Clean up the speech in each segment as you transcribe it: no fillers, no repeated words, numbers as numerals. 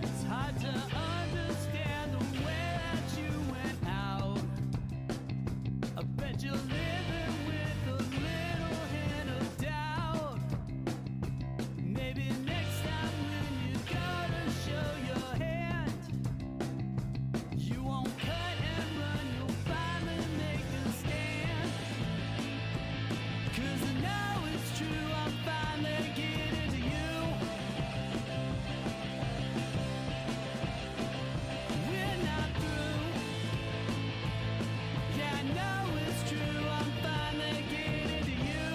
It's hard to understand the way that you went out. I bet you're living with a little hint of doubt. Maybe next time when you gotta show your hand, you won't cut and run, you'll finally make a stand. 'Cause I know it's true, I'm finally getting to you. We're not through. Yeah, I know it's true, I'm finally getting to you.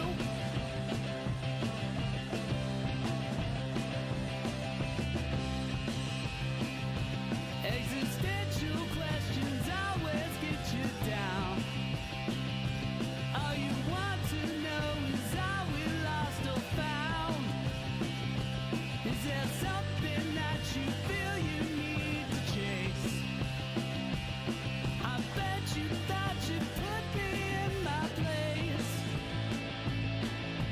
Existential questions always get you down. All you want to know is are we lost or found? Is there something that you feel you need to chase? I bet you thought you'd put me in my place.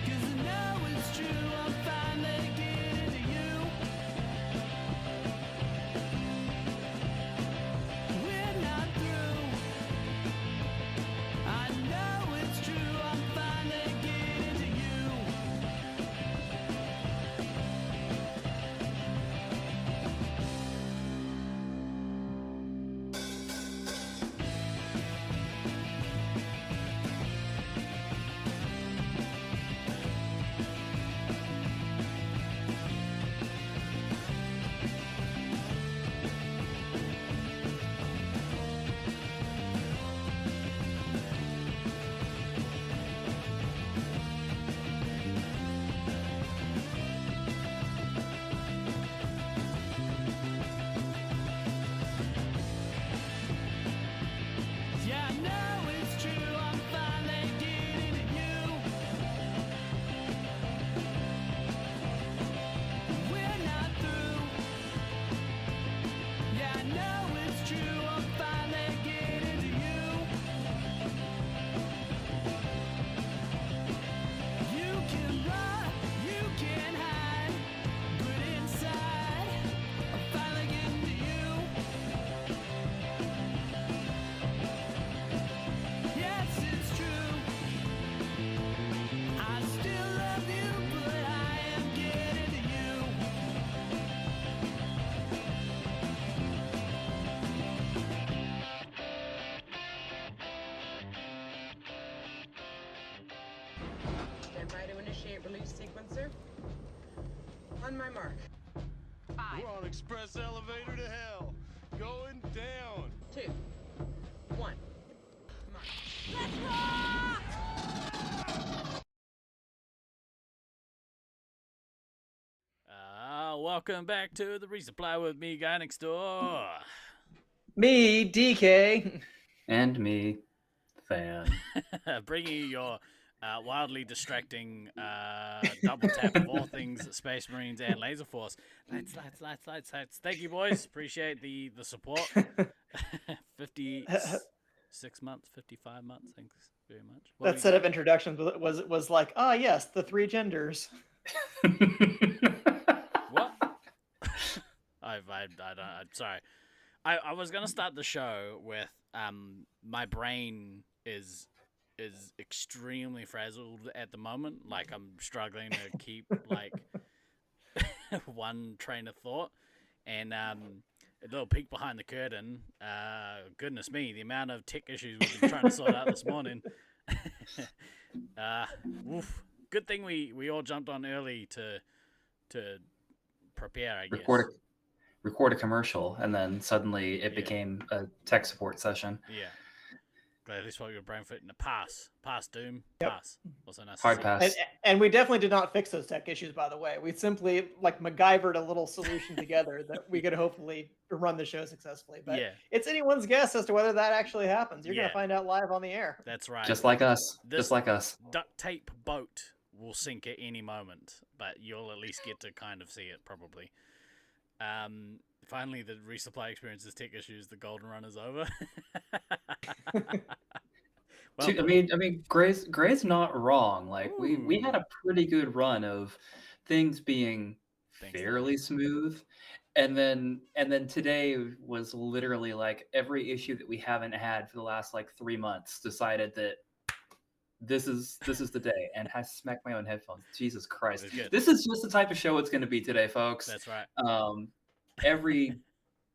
'Cause I know it's true, I'm finally getting to you. We're not through. I know it's true, I'm finally getting to you. Yeah, I know it's true, I'm finally getting to you. We're not through. Yeah, I know it's true, I'm finally getting to you. You can run, you can hide, but inside, I'm finally getting to you. Yes, it's true. I still love you, but I am getting to you. Stand by to initiate release sequencer. On my mark. 5, We're on express elevator to hell. Going down. 2, 1. Mark. Welcome back to the Resupply with me, guy next door. Me, DK. And me, fan. Bringing you your wildly distracting double tap of all things Space Marines and Laserforce. Lights. Thank you, boys. Appreciate the support. 56 months, 55 months. Thanks very much. That set of introductions was like, yes, the three genders. What? I'm sorry. I was gonna start the show with my brain is extremely frazzled at the moment. Like I'm struggling to keep like one train of thought, and a little peek behind the curtain. Goodness me, the amount of tech issues we've been trying to sort out this morning. Oof. Good thing we all jumped on early to prepare, I guess. Record a commercial, and then suddenly it became a tech support session. Yeah. Glad at least what your brain fit in a pass. Pass, Doom. Yep. Pass. Also nice Hard to see. pass. And we definitely did not fix those tech issues, by the way. We simply like MacGyvered a little solution together that we could hopefully run the show successfully. But Yeah. it's anyone's guess as to whether that actually happens. You're Yeah. gonna find out live on the air. That's right. Just like us. This Just like us. duct tape boat will sink at any moment, but you'll at least get to kind of see it probably. Finally, the resupply experiences tech issues. The golden run is over. Well, I mean, Gray's not wrong. Like we had a pretty good run of things being Thanks, fairly smooth. And then today was literally like every issue that we haven't had for the last like 3 months decided that this is the day, and has smacked my own headphones. Jesus Christ. It's good. This is just the type of show it's going to be today, folks. That's right. Every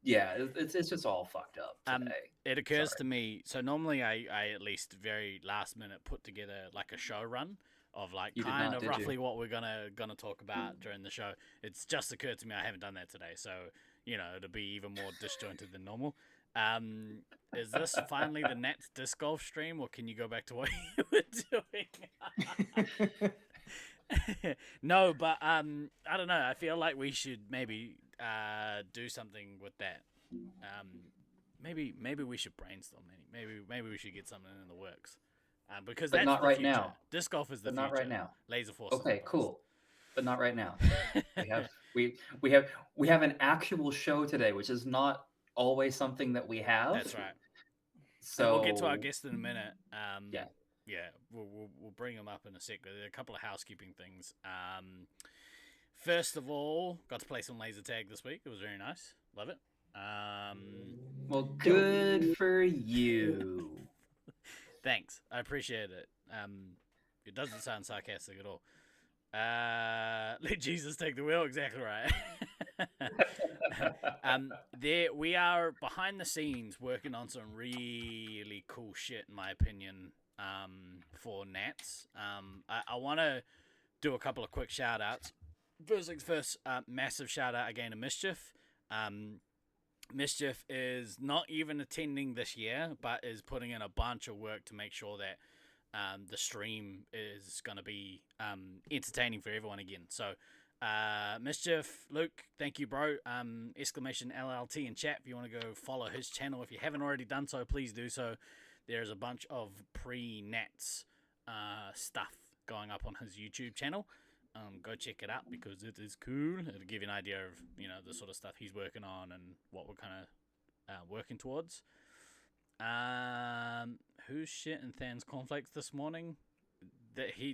yeah, it's just all fucked up today. It occurs Sorry. to me. So normally I at least very last minute put together like a show run of like You did kind not, of did roughly you? what we're gonna talk about during the show. It's just occurred to me I haven't done that today, so it'll be even more disjointed than normal. Is this finally the Nats disc golf stream, or can you go back to what you were doing? No, but I don't know. I feel like we should maybe do something with that. Maybe we should brainstorm. Maybe we should get something in the works. Because But that's not the right future. now. Disc golf is the But future. not right now. Laserforce. Okay, is the cool. But not right now. We have an actual show today, which is not always something that we have. That's right. So And we'll get to our guest in a minute. Yeah. We'll bring him up in a sec. There are a couple of housekeeping things. First of all, got to play some laser tag this week. It was very nice. Love it. Well, good for you. Thanks. I appreciate it. It doesn't sound sarcastic at all. Let Jesus take the wheel. Exactly right. There we are behind the scenes working on some really cool shit, in my opinion. For Nats. I want to do a couple of quick shout outs. First things first, massive shout out again to Mischief. Mischief is not even attending this year, but is putting in a bunch of work to make sure that the stream is going to be entertaining for everyone again. So, Mischief, Luke, thank you, bro. Exclamation LLT in chat if you want to go follow his channel. If you haven't already done so, please do so. There's a bunch of pre-Nats stuff going up on his YouTube channel. Go check it out because it is cool. It'll give you an idea of the sort of stuff he's working on and what we're kind of working towards. Who's shitting Than's cornflakes this morning?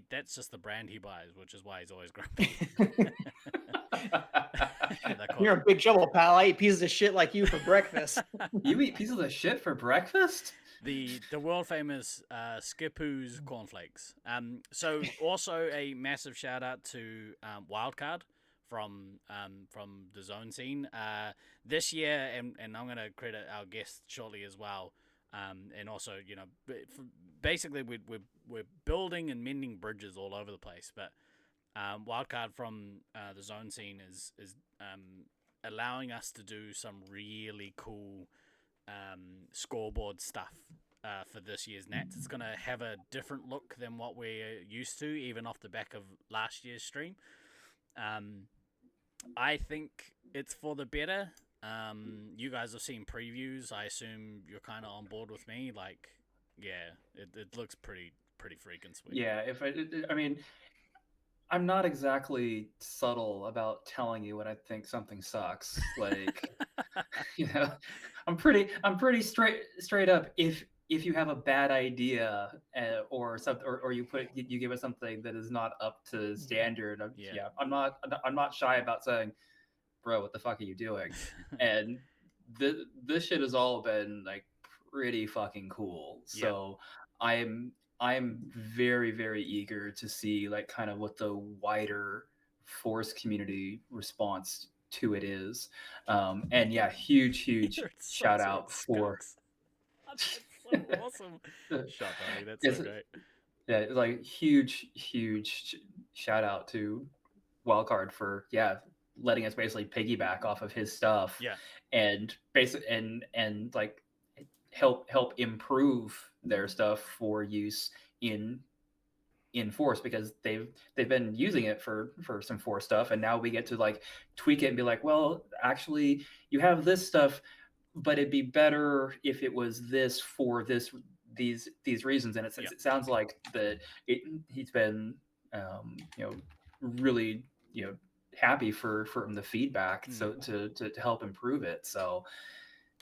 That's just the brand he buys, which is why he's always grumpy. You're in big trouble, pal. I eat pieces of shit like you for breakfast. You eat pieces of shit for breakfast? The world famous Skipoo's cornflakes. So also a massive shout out to Wildcard from the zone scene. This year, and I'm gonna credit our guest shortly as well. And also basically we're building and mending bridges all over the place. But Wildcard from the zone scene is allowing us to do some really cool scoreboard stuff for this year's Nats. It's going to have a different look than what we're used to, even off the back of last year's stream. I think it's for the better. You guys have seen previews. I assume you're kind of on board with me. Like, yeah, it looks pretty freaking sweet. Yeah, I mean, I'm not exactly subtle about telling you when I think something sucks. Like, I'm pretty straight up. If you have a bad idea or something, or you give us something that is not up to standard, I'm not shy about saying, bro, what the fuck are you doing? And this shit has all been like pretty fucking cool. So I'm very, very eager to see like kind of what the wider Force community response to it is. And yeah, huge shout out for That's so awesome. Shut up, that's so great. Yeah, like huge shout out to Wildcard for letting us basically piggyback off of his stuff. Yeah. And and like help improve their stuff for use in Force, because they've been using it for some Force stuff, and now we get to like tweak it and be like, well, actually you have this stuff, but it'd be better if it was this for these reasons. And it sounds like that he's been really happy for the feedback, so to help improve it. So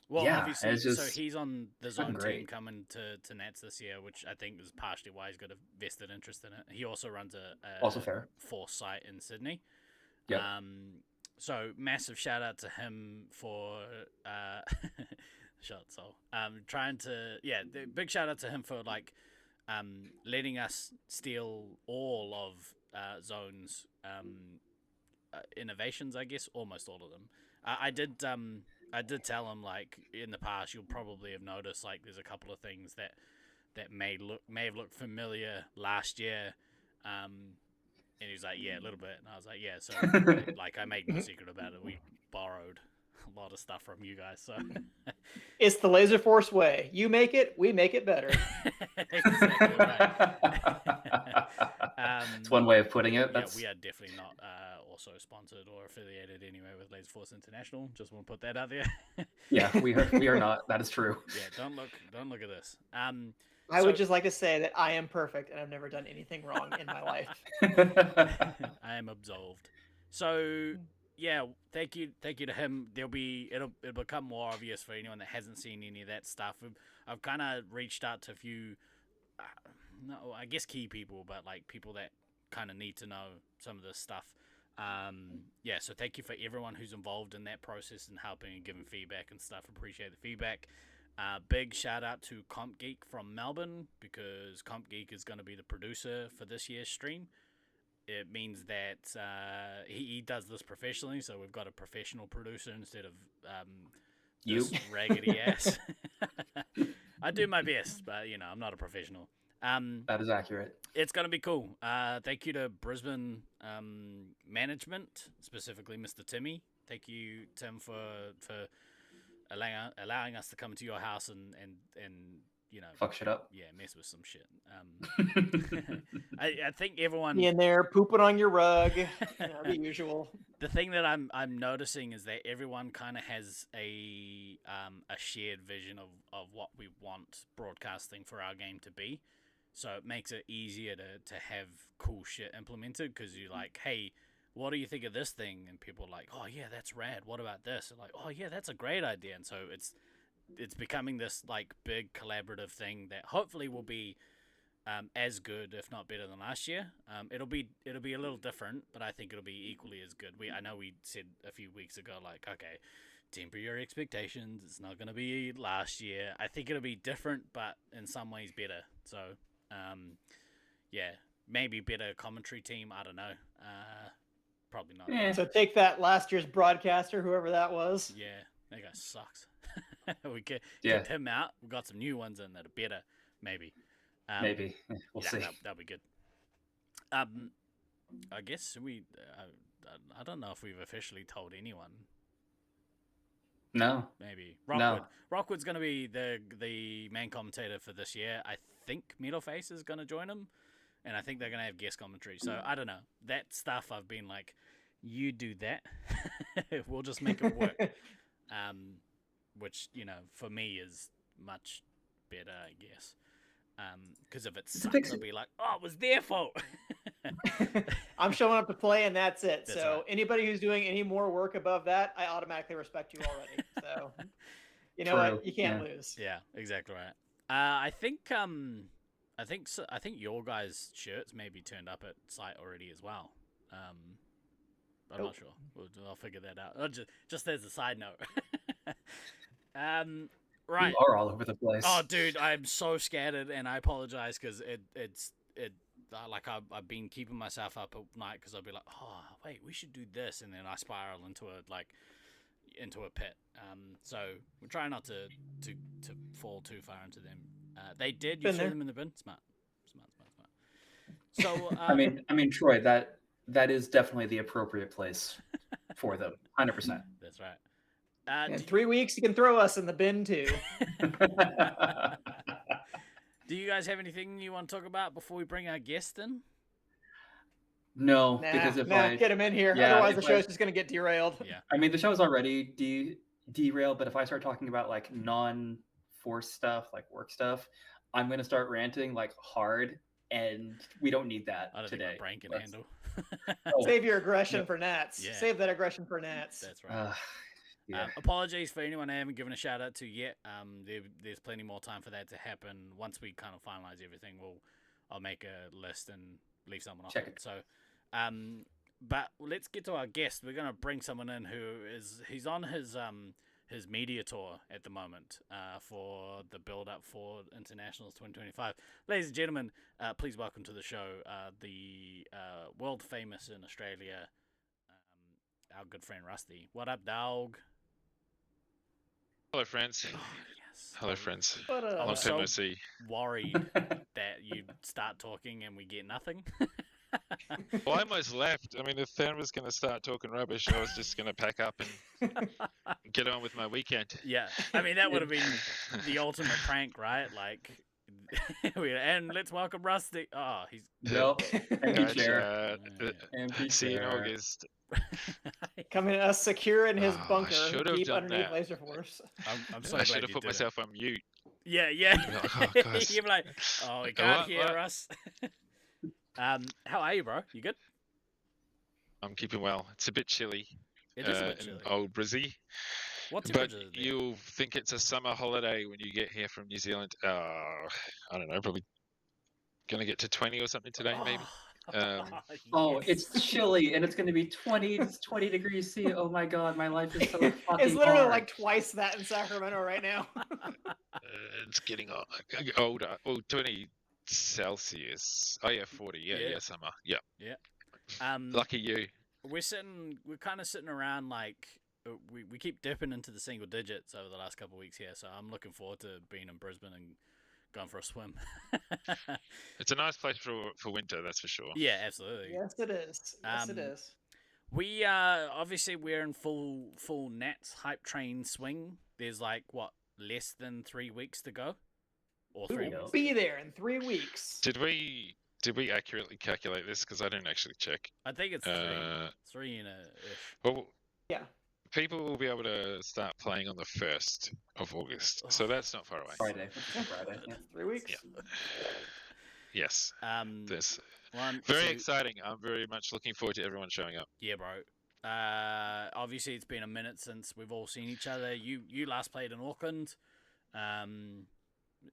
well, obviously, it's just so he's on the zone great. team coming to Nats this year, which I think is partially why he's got a vested interest in it. He also runs a also fair Force site in Sydney. Yep. so massive shout out to him for shut soul. Trying to big shout out to him for like letting us steal all of Zone's innovations. I guess almost all of them. I did tell him like in the past you'll probably have noticed like there's a couple of things that may have looked familiar last year. And he was like, yeah, a little bit. And I was like, yeah. So, like, I made no secret about it. We borrowed a lot of stuff from you guys. So, It's the Laserforce way. You make it, we make it better. exactly right. It's one way of putting it. Yeah, we are definitely not also sponsored or affiliated anyway with Laserforce International. Just want to put that out there. Yeah, we are not. That is true. Yeah, don't look at this. I would just like to say that I am perfect and I've never done anything wrong in my life. I am absolved. So yeah, thank you to him. It'll become more obvious for anyone that hasn't seen any of that stuff. I've kind of reached out to a few, no, I guess key people, but like people that kind of need to know some of this stuff. So thank you for everyone who's involved in that process and helping and giving feedback and stuff. Appreciate the feedback. Big shout out to Comp Geek from Melbourne, because Comp Geek is going to be the producer for this year's stream. It means that he does this professionally, so we've got a professional producer instead of this raggedy ass. I do my best, but I'm not a professional. That is accurate. It's going to be cool. Thank you to Brisbane management, specifically Mr. Timmy. Thank you, Tim, for allowing us to come to your house and fuck shit up. Yeah, mess with some shit. I think everyone in there pooping on your rug, the usual. The thing that I'm noticing is that everyone kind of has a shared vision of what we want broadcasting for our game to be. So it makes it easier to have cool shit implemented, because you're like, hey, what do you think of this thing? And people are like, oh yeah, that's rad. What about this? And like, oh yeah, that's a great idea. And so it's becoming this like big collaborative thing that hopefully will be as good, if not better, than last year. It'll be a little different, but I think it'll be equally as good. I know we said a few weeks ago, like, okay, temper your expectations. It's not going to be last year. I think it'll be different, but in some ways better. So, maybe better commentary team. I don't know. Probably not. So take that, last year's broadcaster, whoever that was. Yeah, that guy sucks. We kicked him out. We got some new ones in that are better, maybe. Maybe. We'll see. That'll be good. I guess we... I don't know if we've officially told anyone. No. Maybe. Rockwood. Rockwood's going to be the main commentator for this year. I think Metalface is going to join him. And I think they're going to have guest commentary. So, I don't know. That stuff, I've been like, you do that. We'll just make it work. Which, for me is much better, I guess. Because if it sucks, I'll be like, oh, it was their fault. I'm showing up to play, and that's it. That's so right. Anybody who's doing any more work above that, I automatically respect you already. So you know True. what? You can't lose. Yeah, exactly right. I think your guys' shirts may be turned up at site already as well. I'm not sure. I'll figure that out. Just as a side note. Right. You are all over the place. Oh, dude, I'm so scattered, and I apologize because it's like I've been keeping myself up at night because I'll be like, oh wait, we should do this, and then I spiral into a pit. So we're trying not to fall too far into them. They did. You threw them in the bin. Smart. So I mean, Troy, that is definitely the appropriate place for them. 100%. That's right. In 3 weeks, you can throw us in the bin too. Do you guys have anything you want to talk about before we bring our guest in? No, because if I get him in here, otherwise the show's just going to get derailed. Yeah. I mean, the show's already derailed, but if I start talking about like non-force stuff, like work stuff, I'm going to start ranting like hard, and we don't need that I don't today. think my brain can handle. Save your aggression for Nats. Yeah. Save that aggression for Nats. That's right. Yeah. Apologies for anyone I haven't given a shout out to yet. There's plenty more time for that to happen. Once we kind of finalize everything, I'll make a list and leave someone off Check it. it. So, but let's get to our guest. We're gonna bring someone in he's on his media tour at the moment for the build up for Internationals 2025. Ladies and gentlemen, please welcome to the show the world famous in Australia, our good friend Rusty. What up, dog? Hello, friends. Oh, yes. Hello, friends. But I Long was time so no see. worried that you'd start talking and we get nothing. Well, I almost left. I mean, if Than was going to start talking rubbish, I was just going to pack up and get on with my weekend. Yeah, I mean that would have been the ultimate prank, right? Like, and let's welcome Rusty. Oh, he's Nope. Empty chair. Empty See you in chair. August. coming secure in his Oh, I bunker, should have deep done underneath that. Laserforce. I'm so I glad should have you put did myself on mute. it. Yeah. Oh, guys. You're like, oh, we can't What? hear What? us. How are you, bro? You good? I'm keeping well. It's a bit chilly It is a bit in chilly. old Brizzy, What but temperature is it there? you'll think it's a summer holiday when you get here from New Zealand. I don't know, probably going to get to 20 or something today, maybe. Oh, yes. it's chilly and it's going to be 20 degrees C. Oh my god, my life is so fucking It's literally hard. like twice that in Sacramento right now. It's getting older. Oh, 20 Celsius. Oh yeah, 40. Yeah, summer. Yeah. Lucky you. We're kind of sitting around like we keep dipping into the single digits over the last couple of weeks here, so I'm looking forward to being in Brisbane and going for a swim. It's a nice place for winter, that's for sure. Yeah, absolutely. Yes, it is. Yes, it Um, is. We obviously we're in full Nats hype train swing. There's like what, less than 3 weeks to go, or We 3 will weeks. be there in 3 weeks. Did we accurately calculate this? Because I didn't actually check. I think it's three in a ish. Well, Yeah. people will be able to start playing on the 1st of August, so that's not far away. Friday. Friday. Yeah. 3 weeks. Yeah. Yes. This One, very two- exciting. I'm very much looking forward to everyone showing up. Yeah, bro. Obviously it's been a minute since we've all seen each other. You last played in Auckland.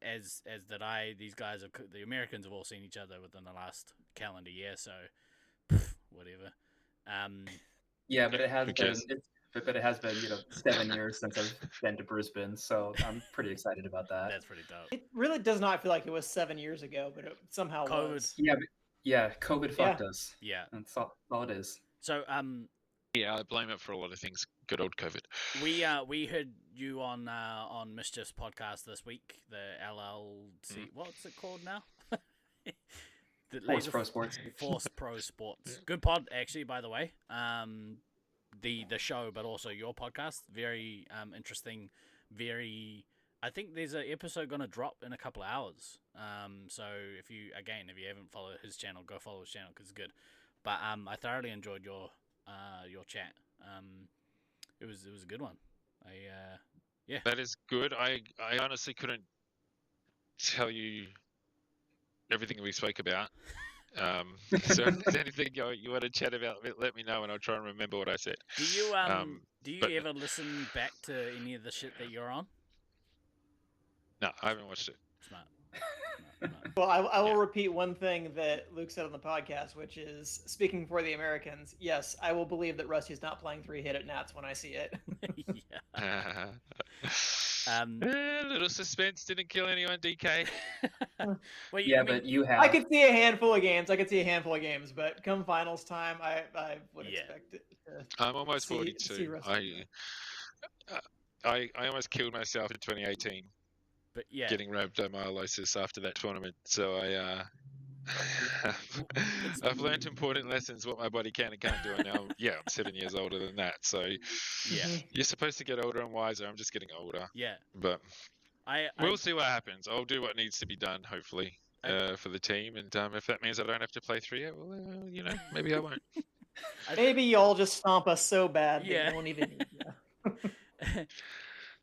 As did I. These guys the Americans have all seen each other within the last calendar year, so whatever. Yeah, but it has Who been cares? but it has been 7 years since I've been to Brisbane, so I'm pretty excited about that. That's pretty dope. It really does not feel like it was 7 years ago, but it somehow COVID. was. Yeah, COVID fucked us. Yeah. That's all it is. So Yeah, I blame it for a lot of things. Good old COVID. we heard you on Mischief's podcast this week. The LLC. What's it called now? The Force Pro Sports. Force Pro Sports. Good pod, actually. By the way, the show, but also your podcast. Very interesting. Very. I think there's an episode gonna drop in a couple of hours. So if you haven't followed his channel, go follow his channel because it's good. But I thoroughly enjoyed your chat. It was a good one. That is good. I honestly couldn't tell you everything we spoke about. So if there's anything you want to chat about, let me know and I'll try and remember what I said. Do you but- ever listen back to any of the shit that you're on? No, I haven't watched it. Smart. Well, I will Yeah. repeat one thing that Luke said on the podcast, which is speaking for the Americans. Yes, I will believe that Rusty's not playing 3-hit at Nats when I see it. Yeah. Little suspense didn't kill anyone, DK. Well, Yeah, I mean, but you have. I could see a handful of games. But come finals time, I would Yeah. expect it to. I'm almost See 42. Rusty. I almost killed myself in 2018 but yeah, getting rhabdomyolysis after that tournament. So I've learned important lessons what my body can and can't do. And now, I'm 7 years older than that. So yeah, you're supposed to get older and wiser. I'm just getting older. yeah. But I we'll see what happens. I'll do what needs to be done, hopefully, for the team. And if that means I don't have to play 3, well, maybe I won't. Maybe y'all just stomp us so bad that Yeah. you won't even. Yeah.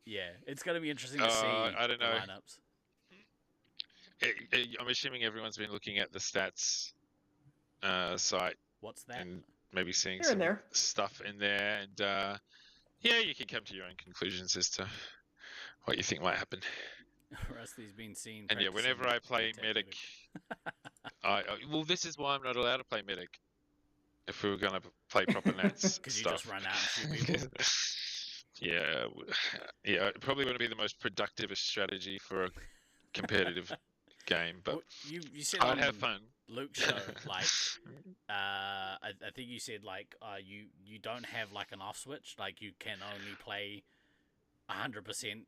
yeah, it's gonna be interesting to see I don't the know. lineups. I'm assuming everyone's been looking at the stats site What's that? and maybe seeing Here and some there. stuff in there. And you can come to your own conclusions as to what you think might happen. Rusty's been seen. And whenever I play medic, well, this is why I'm not allowed to play medic. if we were going to play proper Nats Could you stuff. just run out and shoot people? Yeah, it probably wouldn't be the most productive strategy for a competitive game, but Well, you said I'd on have fun. Luke's show, like, I think you said like, you don't have like an off switch, like you can only play 100%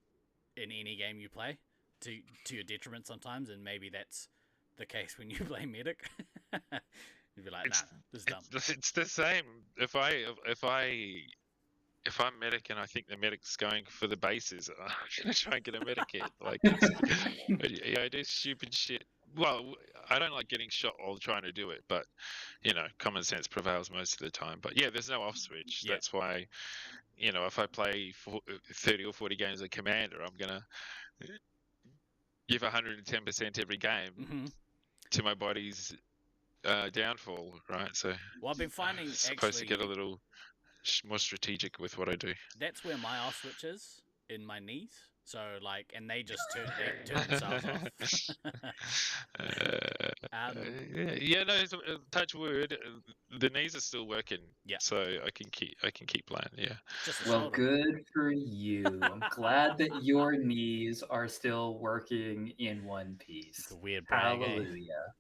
in any game you play, to your detriment sometimes, and maybe that's the case when you play medic. You'd be like, nah, this is dumb. It's the same. If I'm medic and I think the medic's going for the bases, I'm gonna try and get a medic hit. Like, I do stupid shit. Well, I don't like getting shot while trying to do it, but common sense prevails most of the time. But yeah, there's no off switch. Yeah. That's why, if I play 30 or 40 games of Commander, I'm gonna give 110% every game Mm-hmm. to my body's downfall, right? So, Well, I've been finding supposed to get a actually little more strategic with what I do. that's where my off switch is, in my knees. So like, and they just turn themselves off. No, touch wood. The knees are still working. Yeah. So I can keep playing. Yeah. Just a Well, shoulder. good for you. I'm glad that your knees are still working in one piece. It's a weird brag, eh? Hallelujah.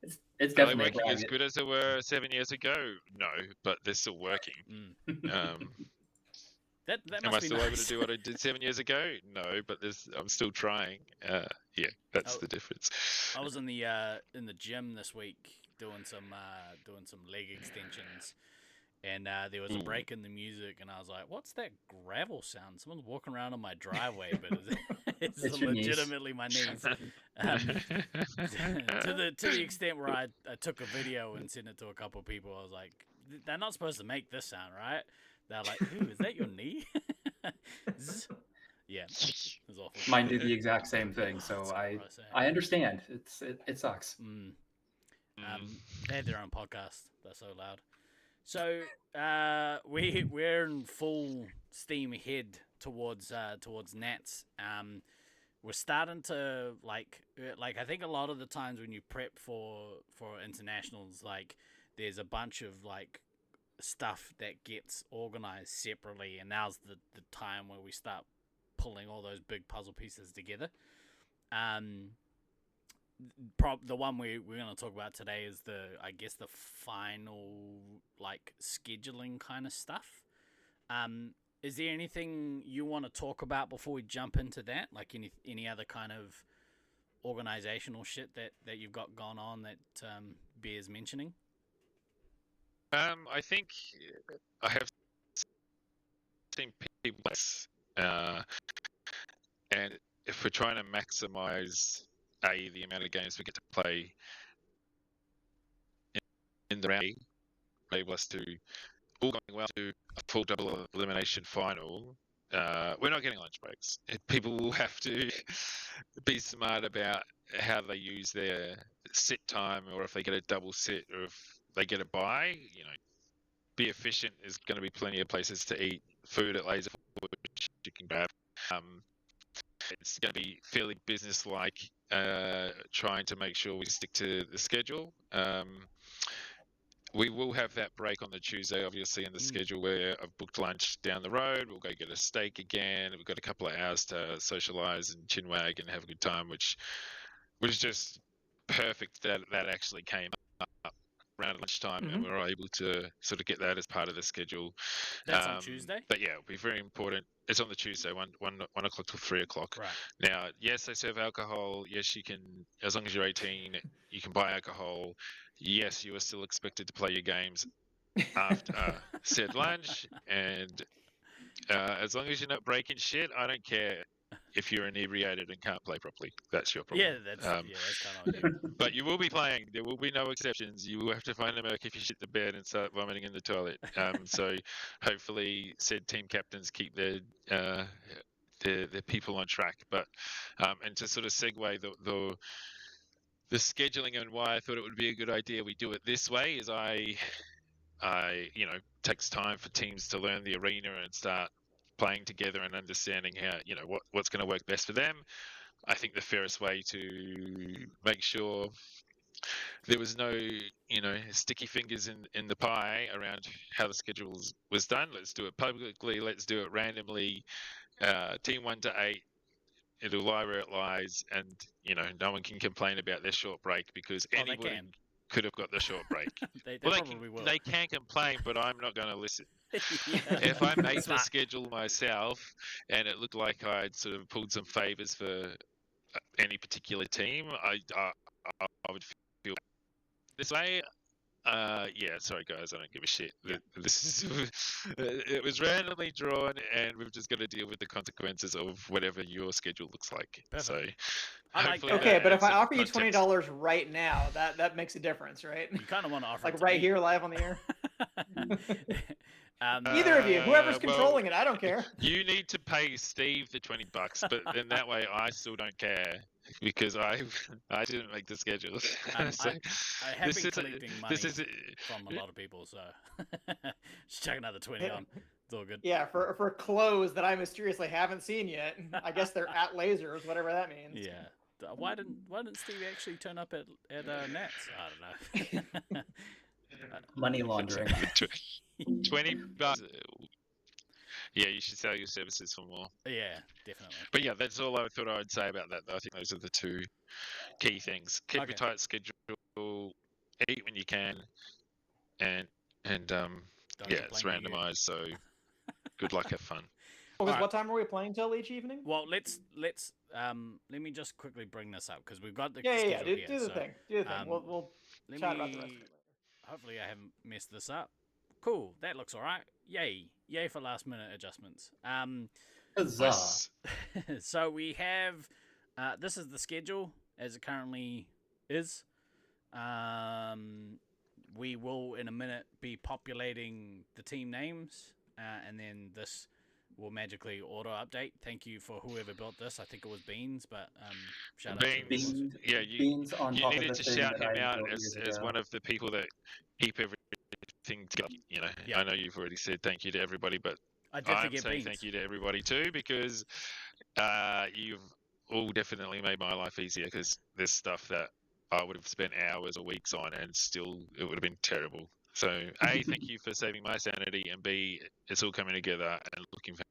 It's Are they definitely a working brag. as good as they were 7 years ago? No, but they're still working. That Am I must be still able to nice. do what I did 7 years ago? No, but I'm still trying. Yeah, that's Oh. the difference. I was in the gym this week doing some leg extensions, and there was a break in the music, and I was like, "What's that gravel sound? Someone's walking around on my driveway, but it's It's your knees. legitimately my knees." To the extent where I took a video and sent it to a couple of people. I was like, "They're not supposed to make this sound, right?" They're like, "Ooh, is that your knee?" Yeah, it was awful. Mine do the exact same thing, so That's I gross, eh? I understand. It sucks. They had their own podcast. They're so loud. So we're in full steam ahead towards Nats. We're starting to like I think a lot of the times when you prep for internationals, like there's a bunch of like stuff that gets organized separately, and now's the time where we start pulling all those big puzzle pieces together. The one we're going to talk about today is the final like scheduling kind of stuff. Is there anything you want to talk about before we jump into that? Like any other kind of organizational shit that you've got going on that bears mentioning? I think I have seen people, and if we're trying to maximize the amount of games we get to play in the round, enable us to all going well to a full double elimination final. We're not getting lunch breaks. People will have to be smart about how they use their sit time, or if they get a double sit, or if they get a bye. Be efficient. There's going to be plenty of places to eat food at Laserforce, which you can grab. It's going to be fairly business-like, trying to make sure we stick to the schedule. We will have that break on the Tuesday, obviously, in the schedule where I've booked lunch down the road. We'll go get a steak again. We've got a couple of hours to socialise and chinwag and have a good time, which was just perfect that actually came up around lunchtime, and we were able to sort of get that as part of the schedule. That's on Tuesday? But yeah, it'll be very important. It's on the Tuesday, 1 o'clock till 3 o'clock. Right. Now, yes, they serve alcohol. Yes, you can, as long as you're 18, you can buy alcohol. Yes, you are still expected to play your games after said lunch. And as long as you're not breaking shit, I don't care if you're inebriated and can't play properly. That's your problem. Yeah, that's kind of on you. But you will be playing. There will be no exceptions. You will have to find a merc if you shit the bed and start vomiting in the toilet. So hopefully said team captains keep their people on track. But and to sort of segue the scheduling and why I thought it would be a good idea we do it this way is I takes time for teams to learn the arena and start playing together and understanding how what's going to work best for them. I think the fairest way to make sure there was no, sticky fingers in the pie around how the schedule was done. Let's do it publicly. Let's do it randomly. Team 1 to 8. It'll lie where it lies, and no one can complain about their short break because Oh, they anybody can. could have got the short break. They Well, probably will. They can complain, but I'm not going to listen. Yeah. If I made the Smart. schedule myself and it looked like I'd sort of pulled some favors for any particular team, I would feel this way. Yeah, sorry guys, I don't give a shit. Yeah. This is, it was randomly drawn, and we've just got to deal with the consequences of whatever your schedule looks like. Perfect. So, I like hopefully that. Okay, that but adds if I some offer you context. $20 right now, that makes a difference, right? You kind of want to offer it Like to right me. here, live on the air. Either Either of you, whoever's well, controlling it, I don't care. You need to pay Steve the $20, but then that way I still don't care because I didn't make the schedule. So I have this been is collecting money this is from a lot of people, so just chuck another 20 on. It's all good. Yeah, for clothes that I mysteriously haven't seen yet. I guess they're at lasers, whatever that means. Yeah. Why didn't Steve actually turn up at Nats? I don't know. Money laundering. $20. Yeah, you should sell your services for more. Yeah, definitely. But yeah, that's all I thought I would say about that. I think those are the two key things. Keep Okay. a tight schedule, eat when you can, and Don't yeah, it's complain to you. randomized, so good luck, have fun. Because Alright. what time are we playing till each evening? Well, let's let me just quickly bring this up because we've got the Yeah. schedule Do here. the so, thing. Do the thing. We'll let chat about the rest me. of it later. Hopefully, I haven't messed this up. Cool, that looks all right. Yay for last minute adjustments. Huzzah. Nice. So we have this is the schedule as it currently is. We will in a minute be populating the team names, and then this will magically auto update. Thank you for whoever built this. I think it was Beans, but shout out to whoever it was. Beans, Yeah, you beans on you top needed of the to thing shout that him I out built as years ago. one of the people that keep everything together. Yeah. I know you've already said thank you to everybody, but I did I'm forget saying Beans. thank you to everybody too because you've all definitely made my life easier because there's stuff that I would have spent hours or weeks on and still it would have been terrible. So A, thank you for saving my sanity, and B, it's all coming together and looking for.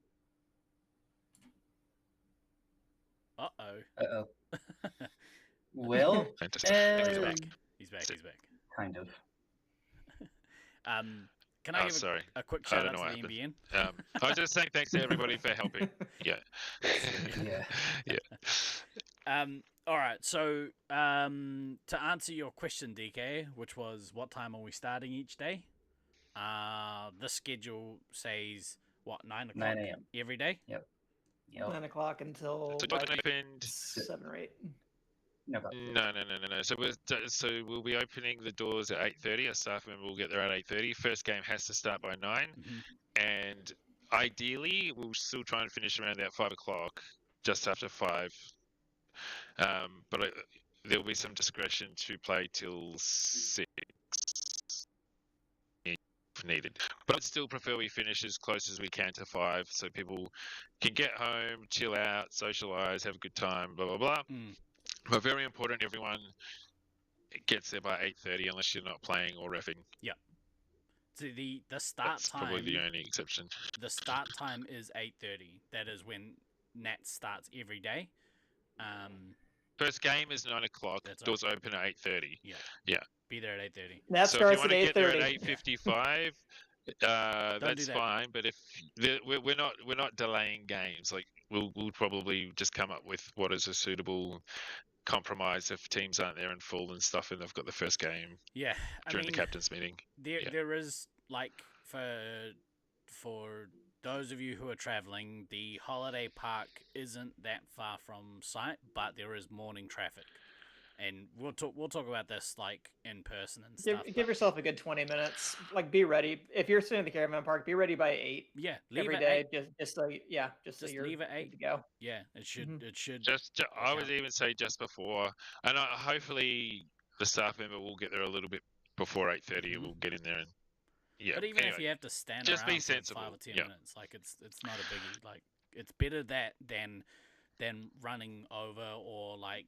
Uh-oh. Well, Fantastic. He's eh, back. He's back. kind of. Can I give sorry. a quick I shout don't out know to the what NBN? I was just saying thanks to everybody for helping. Yeah. Yeah. All right. So, to answer your question, DK, which was what time are we starting each day? The schedule says what 9 o'clock 9 a.m. every day. Yep. 9 o'clock until So like opened. 7 or 8. No, about No. So we'll be opening the doors at 8:30. Our staff member will get there at 8:30. First game has to start by 9, and ideally we'll still try and finish around about 5 o'clock, just after 5. But there'll be some discretion to play till 6 if needed. But I'd still prefer we finish as close as we can to 5, so people can get home, chill out, socialize, have a good time, blah blah blah. But very important, everyone gets there by 8:30 unless you're not playing or reffing. So the start That's time. probably the only exception. The start time is 8:30. That is when Nats starts every day. First game is 9 o'clock. That's Doors open at 8:30. Yeah. Be there at 8:30. That So if you starts want at to get there at 8:30. 8:55, do that's that. fine. But if we're not delaying games, like we'll probably just come up with what is a suitable compromise if teams aren't there in full and stuff, and they've got the first game Yeah. during the captain's meeting. There is like for those of you who are traveling, the holiday park isn't that far from site, but there is morning traffic, and we'll talk about this like in person and stuff. Give yourself a good 20 minutes. Like, be ready. If you're sitting in the caravan park, be ready by 8 yeah, leave every at day. 8. Just so you're leave at good 8. to go. Yeah, it should I would even say just before, and hopefully the staff member will get there a little bit before 8:30. We'll get in there and But even if you have to stand just around be for sensible. 5 or 10 Yeah. minutes, like it's not a biggie. Like it's better that than running over or like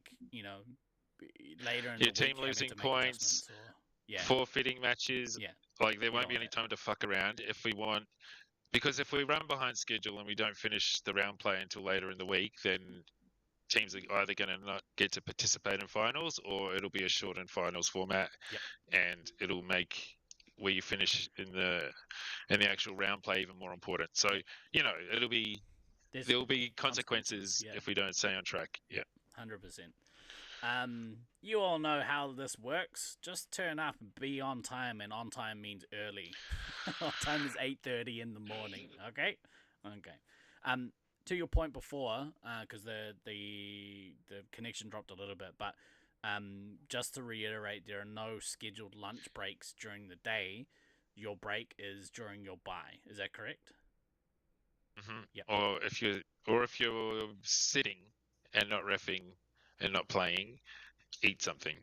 later in Your the week team having losing to make points, adjustments or yeah, forfeiting matches. yeah, Like there we won't don't be want any that. time to fuck around if we want. Because if we run behind schedule and we don't finish the round play until later in the week, then teams are either going to not get to participate in finals, or it'll be a shortened finals format, Yep. and it'll make where you finish in the actual round play even more important. So it'll be There's there'll be consequences yeah, if we don't stay on track. Yeah. 100%. You all know how this works. Just turn up and be on time, and on time means early. On time is 8:30 in the morning. Okay. To your point before, because the connection dropped a little bit, but just to reiterate, there are no scheduled lunch breaks during the day. Your break is during your buy. Is that correct? Mm-hmm. Yep. Or if you're sitting and not reffing and not playing, eat something.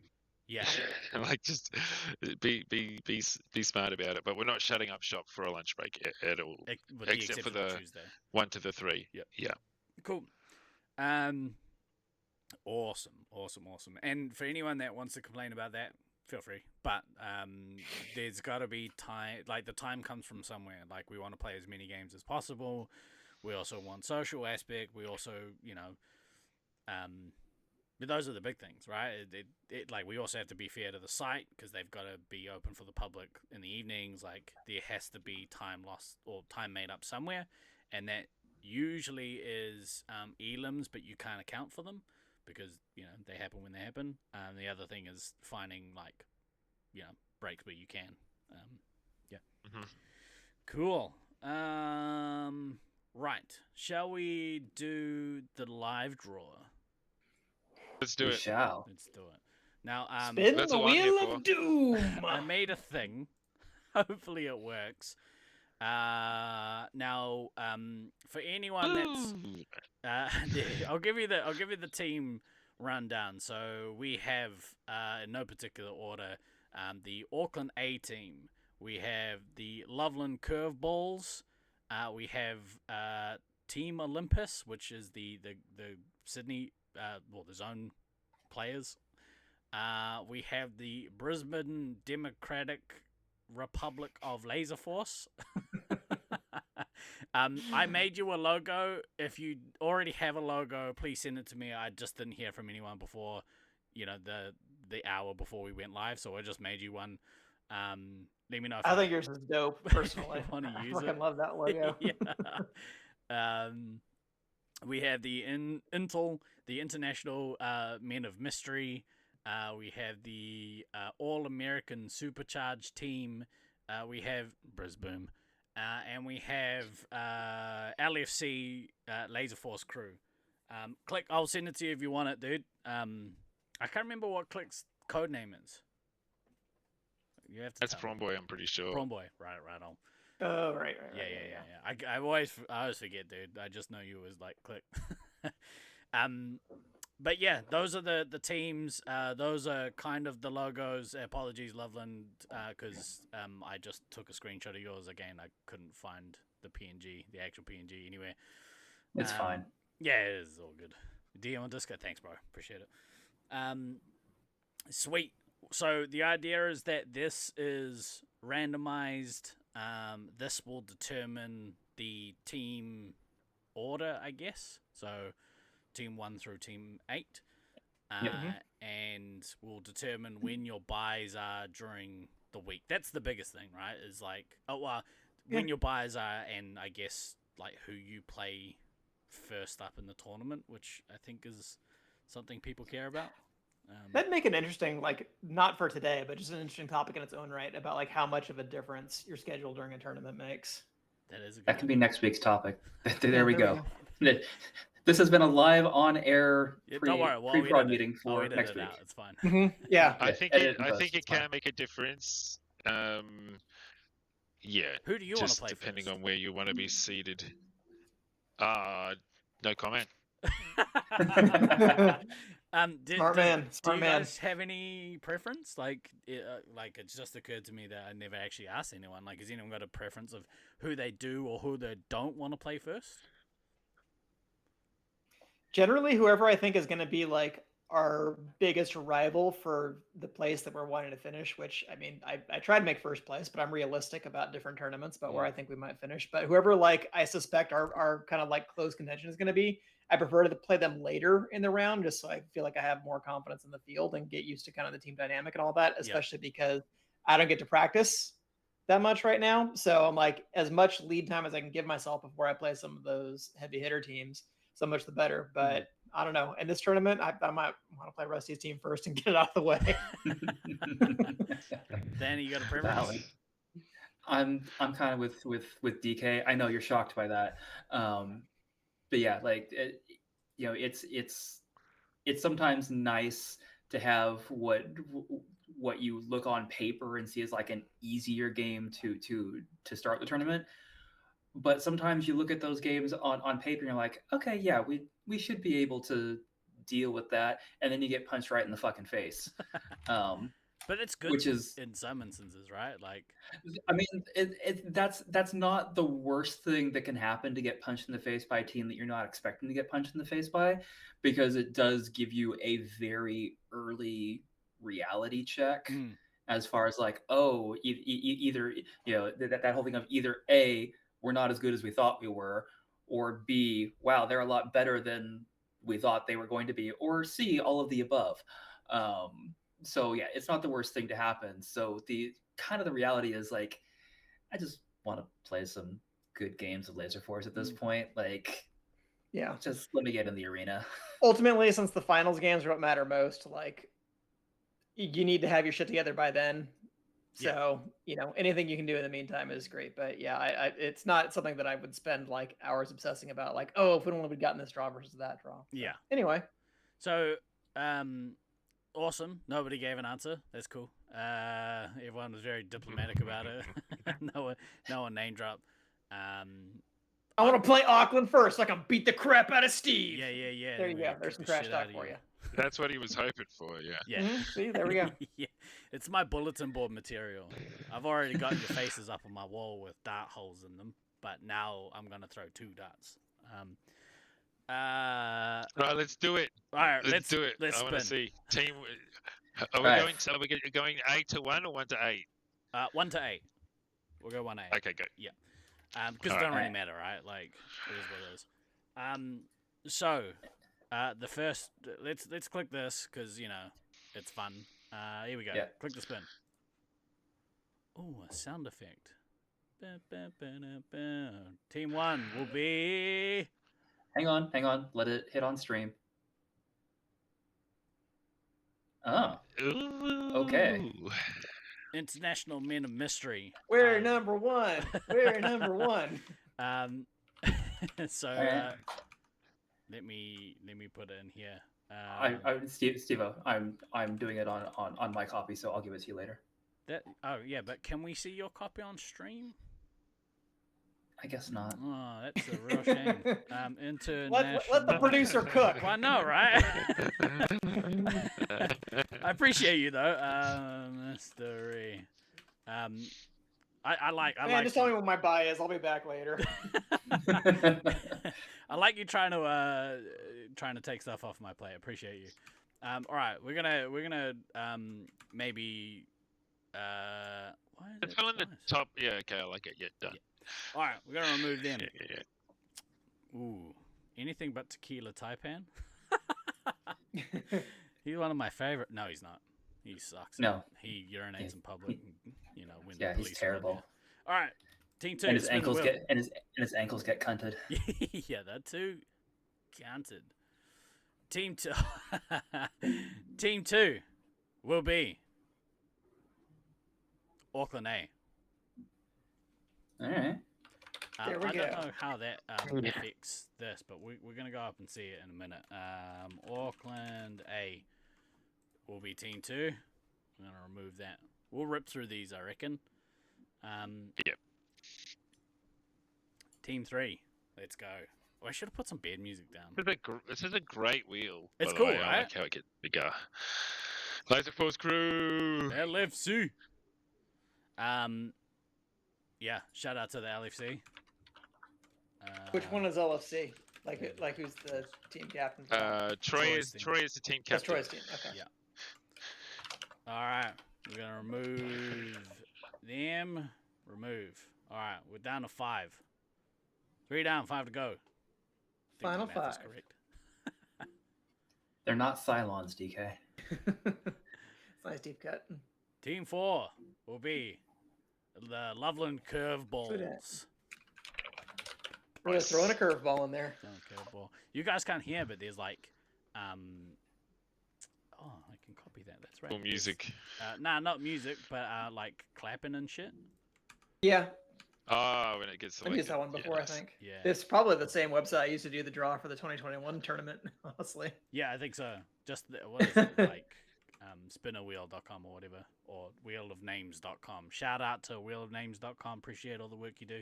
Yeah. Like just be smart about it. But we're not shutting up shop for a lunch break at all, With the except for exception of the Tuesday. 1 to the 3. Yep. Yeah. Cool. Awesome. And for anyone that wants to complain about that, feel free. But there's got to be time. Like the time comes from somewhere. Like we want to play as many games as possible. We also want social aspect. We also, but those are the big things, right? Like we also have to be fair to the site because they've got to be open for the public in the evenings. Like there has to be time lost or time made up somewhere, and that usually is elims, but you can't account for them because they happen when they happen. The other thing is finding like breaks where you can. Yeah. Mm-hmm. Cool. Right. Shall we do the live draw? Let's do We it. shall. Let's do it. Now, Spin That's the all I'm here wheel for. of doom. I made a thing. Hopefully it works. Now, for anyone that's, I'll give you the team rundown. So we have, in no particular order, the Auckland A team. We have the Loveland Curveballs. We have Team Olympus, which is the Sydney, the zone players. We have the Brisbane Democratic Republic of Laserforce. I made you a logo. If you already have a logo, please send it to me. I just didn't hear from anyone before, the hour before we went live, so I just made you one. Let me know if I think yours is dope, personally. want to I use fucking it. love that logo. Yeah. We have the Intel, the International Men of Mystery. We have the All-American Supercharged team. We have Brisbane. And we have LFC Laserforce crew. Click, I'll send it to you if you want it, dude. I can't remember what Click's code name is. You have to. That's tell me. Promboy, I'm pretty sure. Promboy, right on. Oh, right. Yeah. I always forget, dude. I just know you as like Click. But yeah, those are the teams. Those are kind of the logos. Apologies, Loveland, because I just took a screenshot of yours again. I couldn't find the PNG, the actual PNG anywhere. It's fine. Yeah, it is all good. DM on Disco, thanks, bro. Appreciate it. Sweet. So the idea is that this is randomized. This will determine the team order, I guess. So team 1 through team 8. And will determine when your buys are during the week. That's the biggest thing, right? Is like, when your buys are, and I guess like who you play first up in the tournament, which I think is something people care about. That'd make it interesting, like not for today, but just an interesting topic in its own right about like how much of a difference your schedule during a tournament makes. That could be next week's topic. There we go. This has been a live on-air pre-prod meeting for next week. It's fine. Yeah, I think it can make a difference. Yeah. Who do you want to play depending first? on where you want to be seated. No comment. Smart man. Do you guys have any preference? Like it's just occurred to me that I never actually asked anyone. Like, has anyone got a preference of who they do or who they don't want to play first? Generally, whoever I think is going to be like our biggest rival for the place that we're wanting to finish, which I mean, I try to make first place, but I'm realistic about different tournaments, about where I think we might finish. But whoever like I suspect our kind of like close contention is going to be, I prefer to play them later in the round, just so I feel like I have more confidence in the field and get used to kind of the team dynamic and all that, especially because I don't get to practice that much right now. So I'm like, as much lead time as I can give myself before I play some of those heavy hitter teams, so much the better. But I don't know. In this tournament, I might want to play Rusty's team first and get it out of the way. Danny, you got a preference? Valid. I'm kind of with DK. I know you're shocked by that, but yeah, like you know, it's sometimes nice to have what you look on paper and see as like an easier game to start the tournament. But sometimes you look at those games on paper and you're like, okay, yeah, we should be able to deal with that, and then you get punched right in the fucking face. But it's good which is in some instances, right? Like, I mean, that's not the worst thing that can happen, to get punched in the face by a team that you're not expecting to get punched in the face by, because it does give you a very early reality check as far as like, oh, either you know that whole thing of either A, we're not as good as we thought we were, or B, wow, they're a lot better than we thought they were going to be, or C, all of the above. So yeah, it's not the worst thing to happen. So the reality is like, I just want to play some good games of Laserforce at this point. Like, yeah, just let me get in the arena. Ultimately, since the finals games are what matter most, like you need to have your shit together by then. So, you know, anything you can do in the meantime is great. But yeah, it's not something that I would spend like hours obsessing about. Like, oh, if we only would gotten this draw versus that draw. So, yeah. Anyway. So, awesome. Nobody gave an answer. That's cool. Everyone was very diplomatic about it. no one name dropped. I want to play Auckland first so I can beat the crap out of Steve. Yeah. There you go. There's some trash talk for you. That's what he was hoping for, yeah. Yeah. See, there we go. Yeah. It's my bulletin board material. I've already got your faces up on my wall with dart holes in them, but now I'm going to throw 2 darts. Right, let's do it. All right, let's do it. Let's I want to spin. see team. Are we going 8 to 1 or 1 to 8? 1 to 8. We'll go 1 to 8. Okay, good. Yeah. Because it don't really matter, right? Like, it is what it is. So, the first, let's click this because you know it's fun. Here we go. Yeah. Click the spin. Oh, a sound effect. Team 1 will be. Hang on. Let it hit on stream. Oh. Ooh. Okay. International Men of Mystery. We're number 1. We're number 1. So right. let me put it in here. Steve-O, I'm doing it on my copy, so I'll give it to you later. But can we see your copy on stream? I guess not. Oh, that's a real shame. International. Let the producer cook. Well, I know, right? I appreciate you though, mystery. I like. Just tell me what my buy is. I'll be back later. I like you trying to take stuff off my plate. I appreciate you. All right, we're gonna maybe why is It's it fill in the twice? top. Yeah, okay, I like it. Yeah, done. Yeah. All right, we're gonna remove them. Yeah. Ooh, anything but tequila Taipan. He's one of my favorite. No, he's not. He sucks. No. He urinates in public. You know, when Yeah, the police he's terrible. All right, team 2. And his spin the ankles wheel. get his ankles get cunted. Yeah, that too counted. Team 2. Team 2 will be Auckland A. All right. There we I don't go. know how that affects this, but we're going to go up and see it in a minute. Auckland A will be Team 2. I'm going to remove that. We'll rip through these, I reckon. Yep. Team 3. Let's go. Oh, I should have put some bed music down. This is a great wheel. It's by the cool, way. I right? like how it gets bigger. Laserforce crew. LFC. Yeah, shout out to the LFC. Which one is LFC? Like who's the team captain? Troy Troy's is the team That's captain. Troy's team. Okay. Yeah. All right, we're gonna remove them. Remove. All right, we're down to 5. 3 down, 5 to go. I think my Final math is 5. correct. They're not Cylons, DK. It's a nice deep cut. Team 4 will be the Loveland Curveballs. Really throwing a curveball in there. Curveball. You guys can't hear, but there's like, oh, I can copy that. That's right. Cool music. Nah, not music, but like clapping and shit. Yeah, Oh, when it gets I've selected. used that one before. Yes. I think. Yeah. It's probably the same website I used to do the draw for the 2021 tournament. Honestly. Yeah, I think so. Just what is it like? Spinnerwheel.com or whatever, or wheelofnames.com. Shout out to wheelofnames.com. Appreciate all the work you do.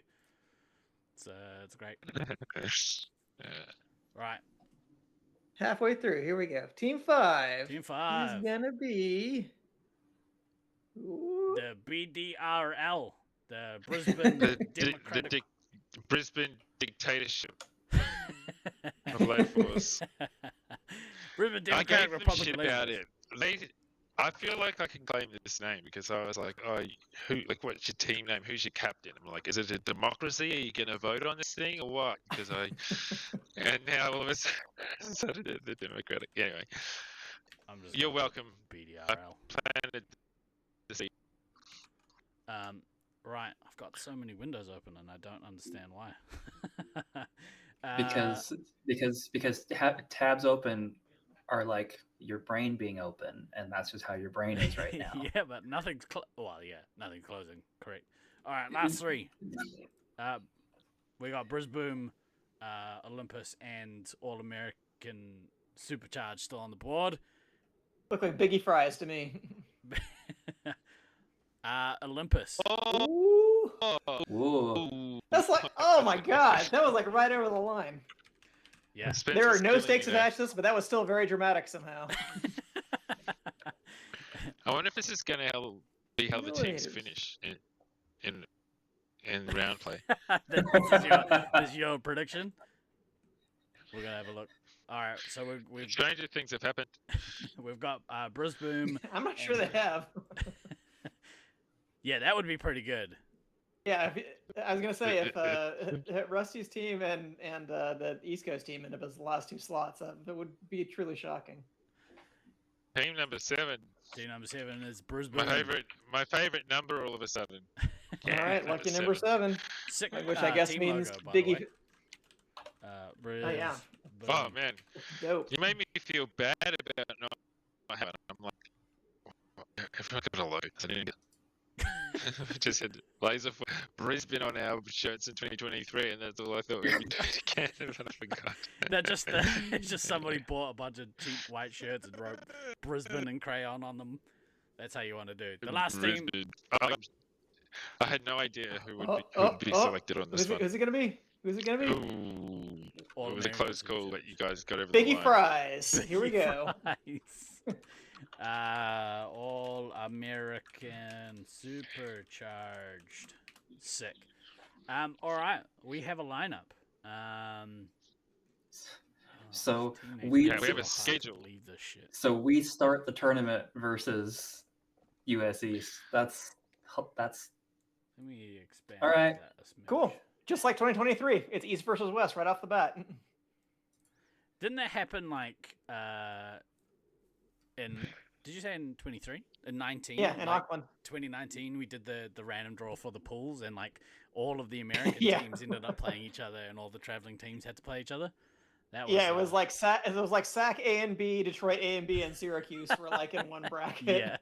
It's great. Right. Halfway through, here we go. Team 5. Team 5. Is gonna be. Ooh. The BDRL. The Brisbane Democratic. Brisbane Dictatorship of Laserforce. Brisbane I Democratic gave them Republic shit of about Laserforce. it. I feel like I can claim this name because I was like, oh, what's your team name? Who's your captain? I'm like, is it a democracy? Are you going to vote on this thing or what? Because and now all of a sudden the Democratic. Anyway, you're welcome. BDRL. Planted to see. Right, I've got so many windows open and I don't understand why. Because tabs open are like your brain being open, and that's just how your brain is right now. Yeah, but nothing's nothing's closing. Correct. All right, last 3. We got Brisbane, Olympus, and All American Supercharged still on the board. Look like Biggie Fries to me. Olympus. Ooh. Ooh. That's like, oh my god, that was like right over the line. Yeah. There are no stakes attached to this, but that was still very dramatic somehow. I wonder if this is going to be how the teams Haters. finish in round play. This is your prediction. We're gonna have a look. All right, so we've Stranger things have happened. we've got Brisbane. I'm not sure they have. Yeah, that would be pretty good. Yeah, I was gonna say if Rusty's team and the East Coast team end up as the last 2 slots, that would be truly shocking. Team number 7. Team number 7 is Brisbane. My favorite number all of a sudden. All right, lucky number 7, Sick, which I guess team means logo, by the Biggie. way. Oh yeah, Oh man, dope. you made me feel bad about not having it. I'm like, if I got a load, I didn't get. We just had Laserforce Brisbane on our shirts in 2023, and that's all I thought we would do it again, but I forgot. That just it's just somebody bought a bunch of cheap white shirts and wrote Brisbane in crayon on them. That's how you want to do it. The last team. I had no idea who would be selected on this one. Who's it gonna be? Who's it gonna be? Ooh, it was a close call that you guys got over the Biggie line. Fries. Here we go. All American Supercharged. Sick. All right, we have a lineup. So we have a schedule. Leave this shit. So we start the tournament versus US East. That's. Let me expand. All right. That a smidge. Cool. Just like 2023, it's East versus West right off the bat. Didn't that happen like in? Did you say in 23? In 19? Yeah, in Auckland. 2019, we did the random draw for the pools, and like all of the American Yeah. teams ended up playing each other, and all the traveling teams had to play each other. That was, Yeah, it was like SAC A and B, Detroit A and B, and Syracuse were like in one bracket. Yeah.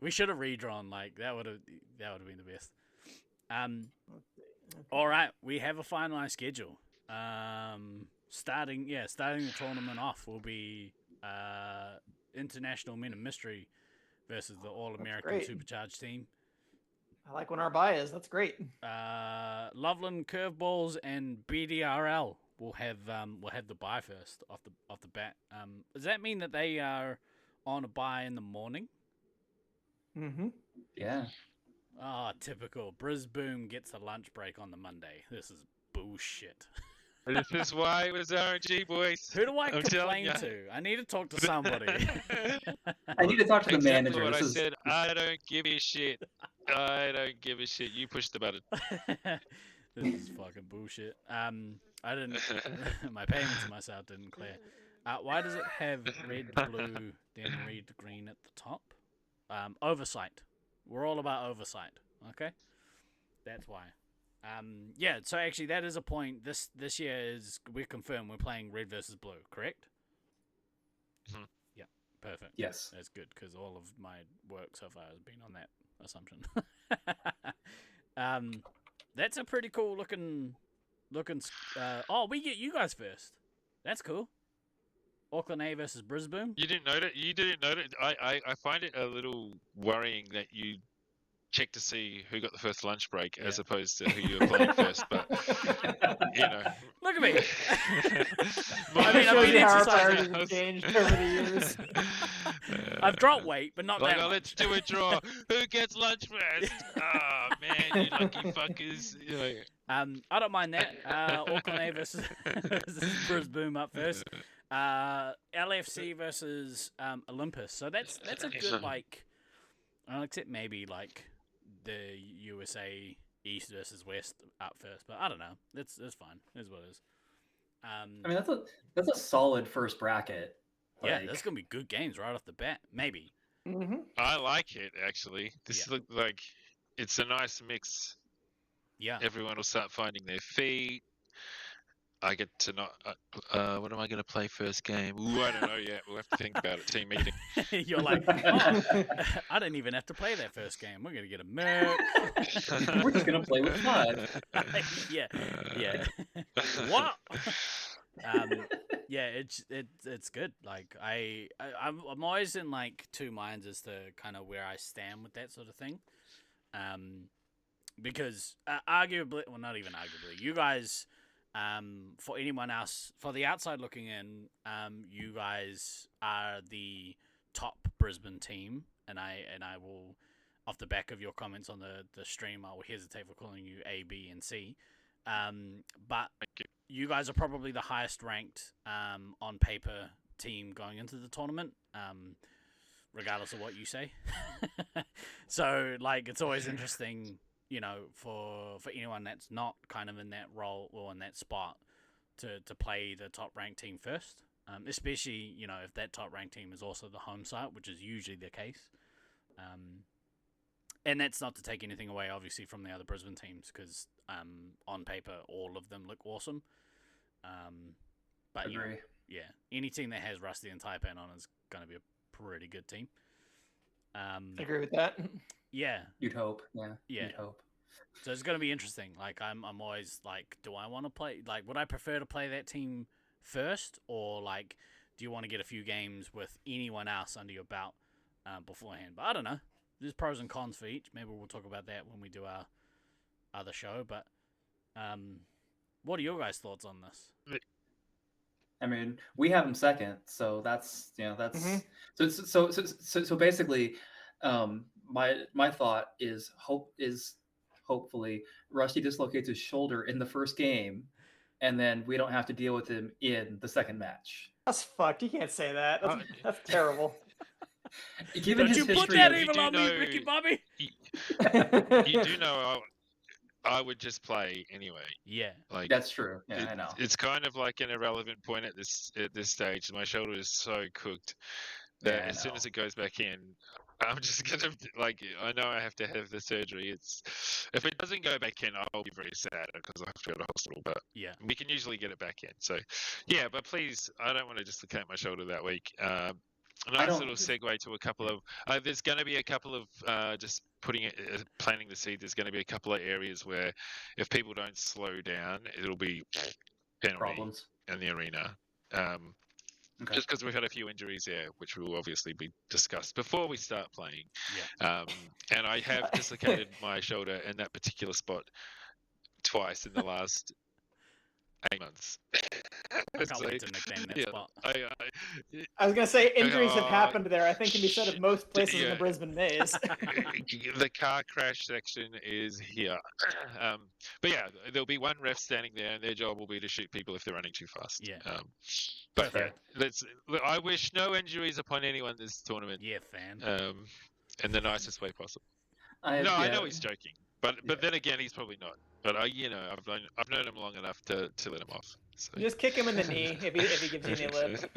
We should have redrawn. Like that would have been the best. All right, we have a finalized schedule. Starting the tournament off will be International Men of Mystery versus the All American great. Supercharged team. I like when our buy is. That's great. Loveland Curveballs and BDRL will have the buy first off the bat. Does that mean that they are on a buy in the morning? Mm-hmm. Yeah. Oh, typical. Brisbane gets a lunch break on the Monday. This is bullshit. This is why it was RNG, boys. Who do I I'm telling complain ya. to? I need to talk to somebody. I need to talk to the Exactly manager. what I This is said. I don't give a shit. I don't give a shit. You push the button. This is fucking bullshit. I didn't. My payment to myself didn't clear. Why does it have red, blue, then red, green at the top? Oversight. We're all about oversight. Okay, that's why. Yeah. So actually, that is a point. This year is we're confirmed we're playing red versus blue. Correct? Mhm. Yeah. Perfect. yes. That's good because all of my work so far has been on that assumption. That's a pretty cool looking. Oh, we get you guys first. That's cool. Auckland A versus Brisbane. You didn't note it. You didn't note it. I find it a little worrying that you check to see who got the first lunch break as Yeah. opposed to who you were playing first. But you know, Look at me. I mean, I've shows been you how our exercising. priorities have changed over the years. I've dropped weight, but not Like, that oh, much. let's do a draw. Who gets lunch first? Oh man, you lucky fuckers. You know. I don't mind that. Auckland A versus Brisbane up first. LFC versus Olympus. So that's a good like. Except maybe like the USA East versus West up first, but I don't know. That's fine. Is what it is. I mean, that's a solid first bracket. Yeah, Like, that's gonna be good games right off the bat. Maybe. Mm-hmm. I like it actually. This look like it's a nice mix. Yeah. Everyone will start finding their feet. I get to not. What am I going to play first game? Ooh, I don't know yet. We'll have to think about it. Team meeting. You're like, oh, I didn't even have to play that first game. We're gonna get a merc. we're just gonna play with 5. yeah. What? Yeah, it's good. Like I'm always in like two minds as to kind of where I stand with that sort of thing. Because arguably, well, not even arguably, you guys, for anyone else, for the outside looking in, you guys are the top Brisbane team, and I will, off the back of your comments on the stream, I will hesitate for calling you A, B, and C. But you guys are probably the highest ranked on paper team going into the tournament, regardless of what you say. So, like, it's always interesting, you know, for anyone that's not kind of in that role or in that spot to play the top ranked team first. Especially, you know, if that top ranked team is also the home site, which is usually the case. And that's not to take anything away, obviously, from the other Brisbane teams, because on paper, all of them look awesome. But, you know, yeah, any team that has Rusty and Taipan on is going to be a pretty good team. I agree with that. Yeah. You'd hope. Yeah. Yeah. You'd hope. So it's going to be interesting. Like, I'm always like, do I want to play? Like, would I prefer to play that team first, or like, do you want to get a few games with anyone else under your belt beforehand? But I don't know. There's pros and cons for each. Maybe we'll talk about that when we do our other show. But what are your guys' thoughts on this? I mean, we have him second, so that's that's Mhm. so basically, my thought is hopefully Rusty dislocates his shoulder in the first game, and then we don't have to deal with him in the second match. That's fucked. You can't say that. That's terrible. Given Don't his you put history that of, evil on me, Ricky Bobby? You do know I would just play anyway. Yeah. Like that's true. Yeah, I know. It's kind of like an irrelevant point at this stage. My shoulder is so cooked that as soon as it goes back in, I'm just gonna like. I know I have to have the surgery. If it doesn't go back in, I'll be very sad because I have to go to the hospital. But yeah, we can usually get it back in. So yeah, but please, I don't want to dislocate my shoulder that week. A nice little segue to a couple of. There's going to be a couple of just planting the seed. There's going to be a couple of areas where, if people don't slow down, it'll be penalty problems in the arena. Just because we've had a few injuries there, which will obviously be discussed before we start playing. Yeah. And I have dislocated my shoulder in that particular spot twice in the last 8 months. I can't wait to nickname that spot. I was gonna say injuries have Oh, happened there. I think can be said of most places in the yeah. Brisbane Maze. The car crash section is here. But yeah, there'll be one ref standing there, and their job will be to shoot people if they're running too fast. Yeah. But yeah, Perfect. I wish no injuries upon anyone this tournament. Yeah, fan. In the nicest way possible. I know he's joking, but then again, he's probably not. But I've known him long enough to let him off. So. Just kick him in the knee if he gives you any lip.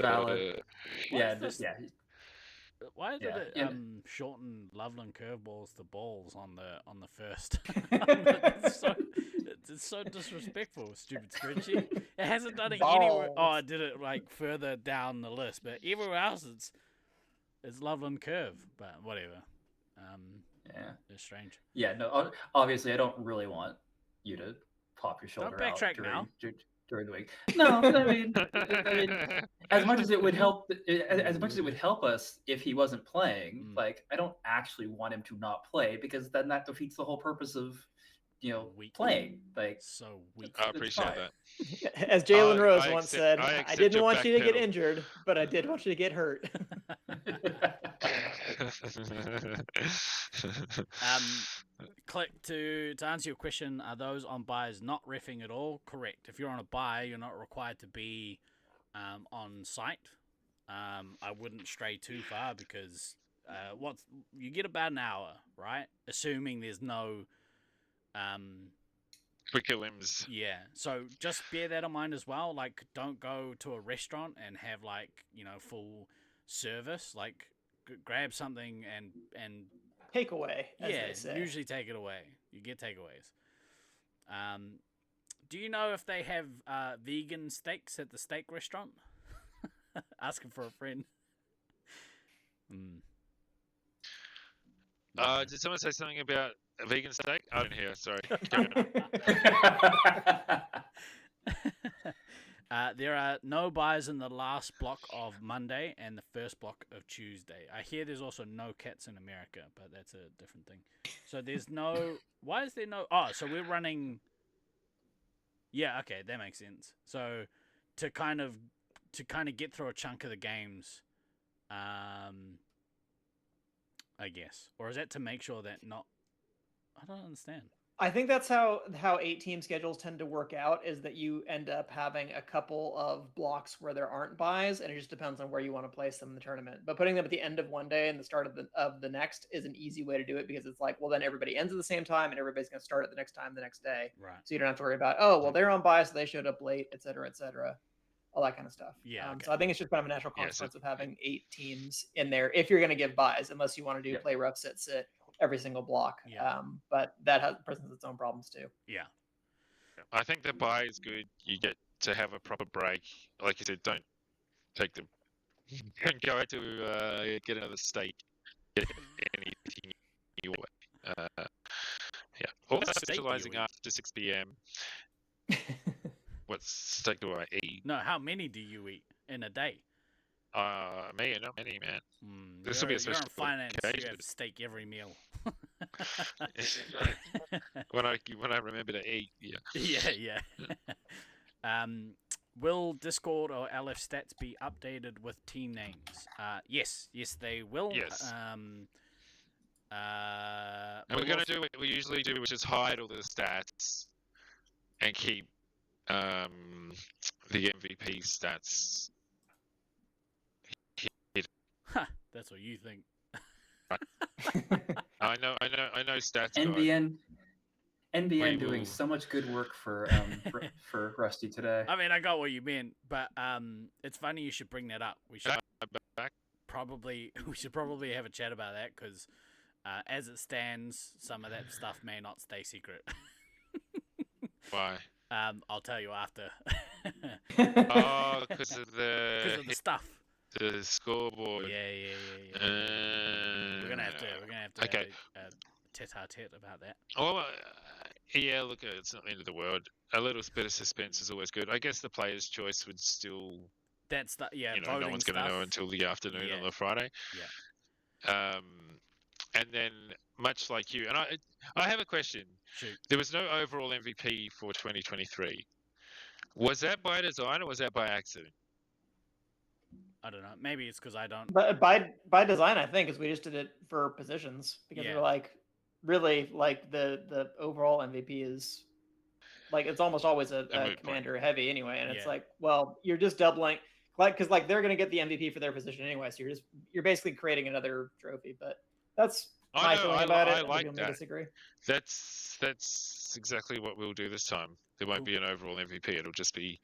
Valid. Yeah, Why did it yeah. shorten Loveland curveballs to balls on the first? It's so disrespectful, stupid spreadsheet. It hasn't done it anywhere. Oh, it did it like further down the list, but everywhere else it's Loveland curve. But whatever. Yeah, it's strange. Yeah, no. Obviously, I don't really want you to pop your shoulder Don't backtrack out now. during the week. No, but I mean, as much as it would help, as much as it would help us if he wasn't playing, like I don't actually want him to not play because then that defeats the whole purpose of playing. Like so weak. I appreciate that. As Jalen Rose once said, I didn't want you to get injured, but I did want you to get hurt. Click to answer your question. Are those on buys not reffing at all? Correct. If you're on a buy, you're not required to be on site. I wouldn't stray too far because you get about an hour, right? Assuming there's no quicker limbs. Yeah, so just bear that in mind as well. Like, don't go to a restaurant and have full service. Like, grab something and take away. As yeah, they say. Usually take it away. You get takeaways. Do you know if they have vegan steaks at the steak restaurant? Asking for a friend. Did someone say something about a vegan steak? I didn't hear. Sorry. There are no buys in the last block of Monday and the first block of Tuesday. I hear there's also no cats in America, but that's a different thing. So there's no... Why is there no... Oh, so we're running... Yeah, okay, that makes sense. So to kind of get through a chunk of the games, I guess. Or is that to make sure that not... I don't understand. I think that's how 8-team schedules tend to work out, is that you end up having a couple of blocks where there aren't buys, and it just depends on where you want to place them in the tournament. But putting them at the end of one day and the start of the next is an easy way to do it, because it's like, well, then everybody ends at the same time, and everybody's going to start at the next time the next day. Right. So you don't have to worry about, oh, well, they're on buy, so they showed up late, et cetera, all that kind of stuff. Yeah. Okay. So I think it's just kind of a natural consequence of having 8 teams in there if you're going to give buys, unless you want to do play rough, sit every single block. Yeah. But that presents its own problems too. Yeah. I think the buy is good. You get to have a proper break. Like you said, don't go out to get another steak. Get anything you want. Yeah. Also socializing after 6 p.m. What steak do I eat? No, how many do you eat in a day? Me, not many, man. This will be a special you're on finance. occasion. You have steak every meal. when I remember to eat, yeah. Yeah. Will Discord or LF stats be updated with team names? Yes, they will. Yes. And we're going to do what we usually do, which is hide all the stats and keep the MVP stats. That's what you think. I know stats. NBN doing so much good work for Rusty today. I mean, I got what you meant, but it's funny you should bring that up. We should probably have a chat about that, because as it stands, some of that stuff may not stay secret. Why? I'll tell you after. Oh, because of the stuff. The scoreboard. Yeah. We're gonna have to okay. have a tete-a-tete about that. Oh, yeah. Look, it's not the end of the world. A little bit of suspense is always good. I guess the player's choice would still. That's the no one's going to know until the afternoon on the Friday. Yeah. And then much like you, and I have a question. Shoot. There was no overall MVP for 2023. Was that by design or was that by accident? I don't know. Maybe it's because I don't. But by design, I think, is we just did it for positions because Yeah. we're like, really, like the overall MVP is like it's almost always a moot point. commander heavy anyway, and it's Yeah. like, well, you're just doubling, like, because like they're gonna get the MVP for their position anyway, so you're basically creating another trophy. But that's my feeling about it. I Other like people may that. disagree. That's exactly what we'll do this time. There won't be an overall MVP. It'll just be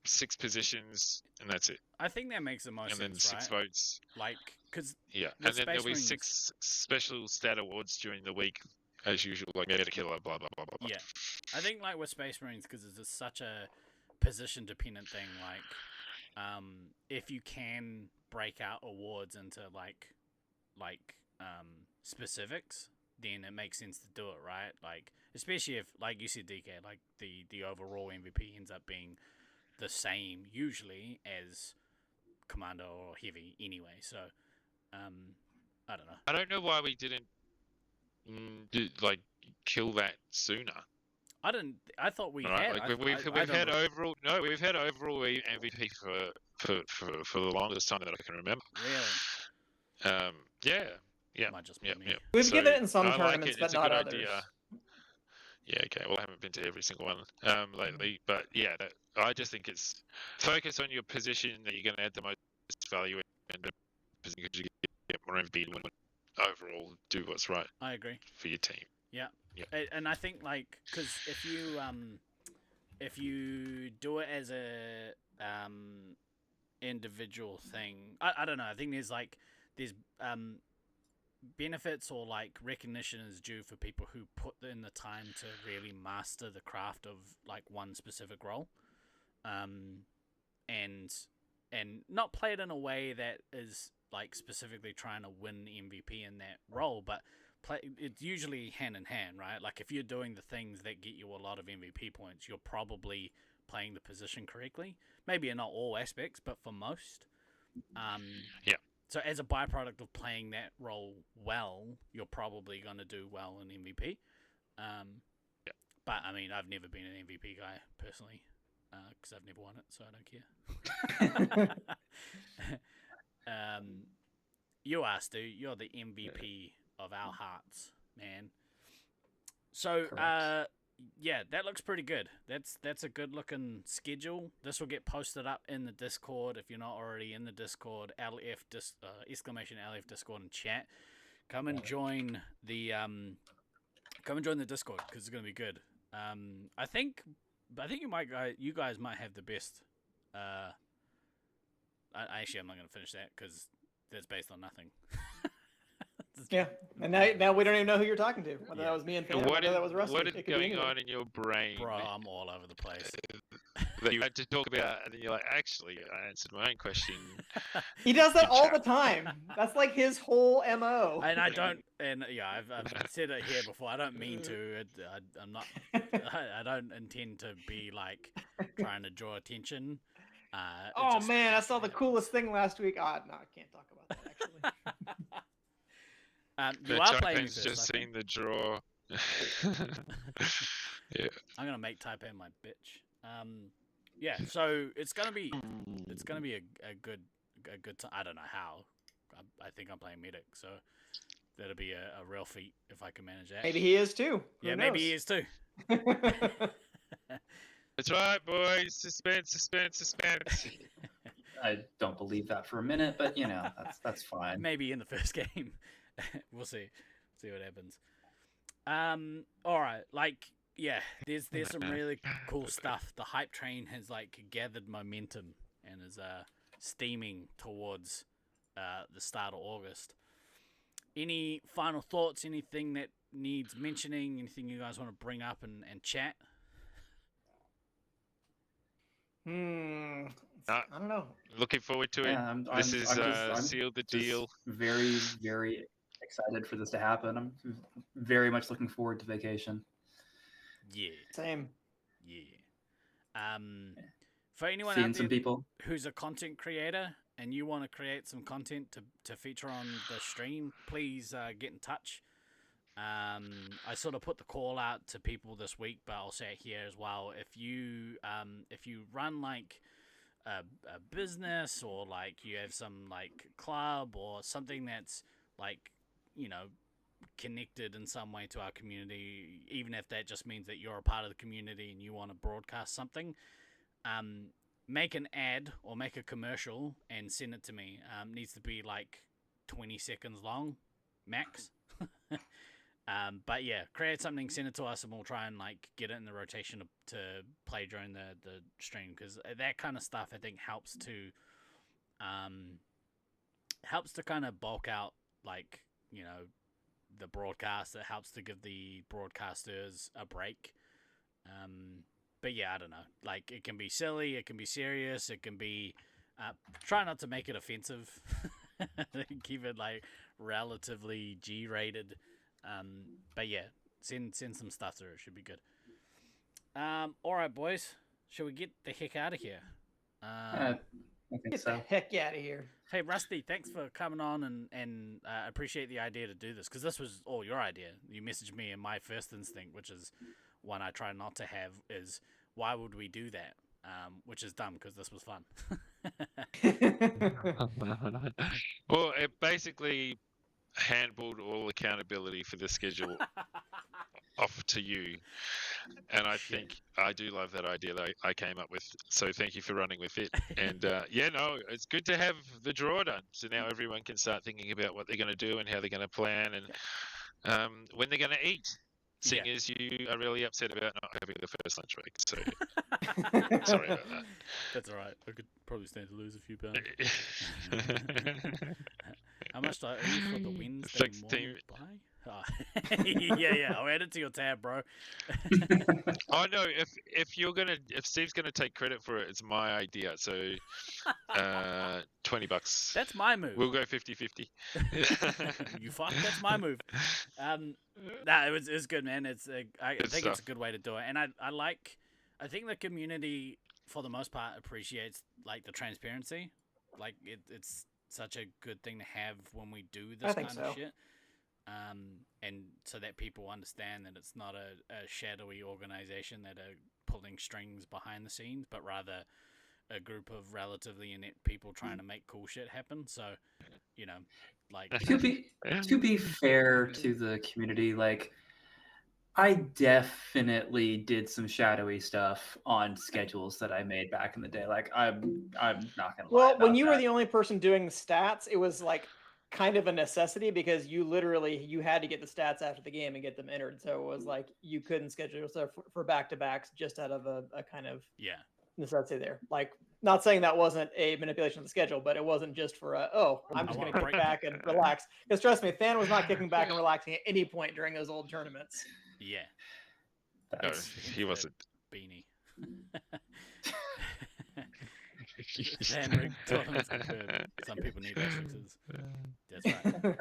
6 positions, and that's it. I think that makes the most And then sense, 6 right? votes. Like, because Yeah, with and then there'll Space be Marines- 6 special stat awards during the week, as usual, like Meta Killer, blah blah blah blah blah. Yeah, I think like with Space Marines, because it's just such a position dependent thing. Like, if you can break out awards into like specifics, then it makes sense to do it, right? Like, especially if, like you said, DK, like the overall MVP ends up being the same usually as Commander or Heavy anyway. So, I don't know. I don't know why we didn't kill that sooner. I thought we Right? had. Like we've had overall MVP for the longest time that I can remember. Really? Yeah. Might just be Yeah, me. yeah. We've So, given it in some I like tournaments, it. but It's not a good others. idea. Yeah, okay. Well, I haven't been to every single one lately, but yeah, I just think it's focus on your position that you're going to add the most value in, because you get more MVP and overall do what's right I agree. for your team. Yeah. Yeah. And I think like because if you do it as a individual thing, I don't know. I think there's benefits or like recognition is due for people who put in the time to really master the craft of like one specific role, and not play it in a way that is like specifically trying to win MVP in that role, but it's usually hand in hand, right? Like if you're doing the things that get you a lot of MVP points, you're probably playing the position correctly. Maybe in not all aspects, but for most. Yeah. So as a byproduct of playing that role well, you're probably going to do well in MVP. Yeah. But I mean, I've never been an MVP guy personally, because I've never won it, so I don't care. You are, Stu. You're the MVP of our hearts, man. So, yeah, that looks pretty good. That's a good looking schedule. This will get posted up in the Discord if you're not already in the Discord. Exclamation LF Discord and chat. Come and join the Discord because it's gonna be good. I think you guys might have the best. Actually, I'm not gonna finish that because that's based on nothing. Yeah, and now we don't even know who you're talking to. Whether that was me and Fan, whether that was Rusty. What is It could be going anyone. on in your brain Bro, I'm all over the place. that you had to talk about, and then you're like, actually, I answered my own question. He does that in all chat. the time. That's like his whole MO. And I don't, and yeah, I've said it here before. I don't mean to. I'm not. I don't intend to be like trying to draw attention. Oh man, I saw the coolest thing last week. No, I can't talk about that actually. You The are playing Taipan's this, just I think. seen the draw. Yeah. I'm gonna make Taipan my bitch. Yeah. So it's gonna be a good time. I don't know how. I think I'm playing medic, so that'll be a real feat if I can manage that. Maybe he is too. Who Yeah, maybe he is too. knows? That's right, boys. Suspense. I don't believe that for a minute, but you know, that's fine. Maybe in the first game. We'll see what happens. All right, like yeah, there's some really cool stuff. The hype train has like gathered momentum and is steaming towards the start of August. Any final thoughts? Anything that needs mentioning? Anything you guys want to bring up and chat? I don't know. Looking forward to it. Yeah, I'm sealed the just deal. Very, very excited for this to happen. I'm very much looking forward to vacation. Yeah. Same. Yeah. For anyone Seeing out some there people. who's a content creator and you want to create some content to feature on the stream, please get in touch. I sort of put the call out to people this week, but I'll say it here as well. If you run like a business, or like you have some like club or something that's like, you know, connected in some way to our community, even if that just means that you're a part of the community and you want to broadcast something, make an ad or make a commercial and send it to me. Needs to be like 20 seconds long max. But yeah, create something, send it to us, and we'll try and like get it in the rotation to play during the stream, because that kind of stuff I think helps to kind of bulk out, like, you know, the broadcast. It helps to give the broadcasters a break. But yeah, I don't know. Like, it can be silly, it can be serious, it can be. Try not to make it offensive. Keep it like relatively G-rated. But yeah, send some stuff through. It should be good. All right, boys. Shall we get the heck out of here? I think Get so. the heck out of here. Hey, Rusty, thanks for coming on, and I appreciate the idea to do this, because this was all your idea. You messaged me, and my first instinct, which is one I try not to have, is why would we do that? Which is dumb, because this was fun. Well, it basically handballed all accountability for the schedule off to you. And I think I do love that idea that I came up with. So thank you for running with it. And yeah, no, it's good to have the draw done. So now everyone can start thinking about what they're going to do and how they're going to plan, and when they're going to eat. Seeing as you are really upset about not having the first lunch break. So sorry about that. That's all right. I could probably stand to lose a few pounds. How much do I owe you for the Wednesday Thanks, morning team. buy? Oh. yeah. I'll add it to your tab, bro. Oh no! If Steve's gonna take credit for it, it's my idea. So, $20. That's my move. We'll go 50-50. You fuck. That's my move. Nah, it was good, man. I think it's a good way to do it, and I think the community for the most part appreciates like the transparency. Like it's such a good thing to have when we do this kind of shit. And so that people understand that it's not a shadowy organization that are pulling strings behind the scenes, but rather a group of relatively inept people trying to make cool shit happen. So, you know, like to be fair to the community, like, I definitely did some shadowy stuff on schedules that I made back in the day. Like, I'm not gonna lie. Well, when about you were that. the only person doing the stats, it was like kind of a necessity, because you had to get the stats after the game and get them entered. So it was like you couldn't schedule yourself for back-to-backs just out of a kind of necessity there. Like, not saying that wasn't a manipulation of the schedule, but it wasn't just for I'm just going to kick back and relax. Because trust me, Than was not kicking back and relaxing at any point during those old tournaments. Yeah. No, he wasn't. Beanie. Some people need references. That's right.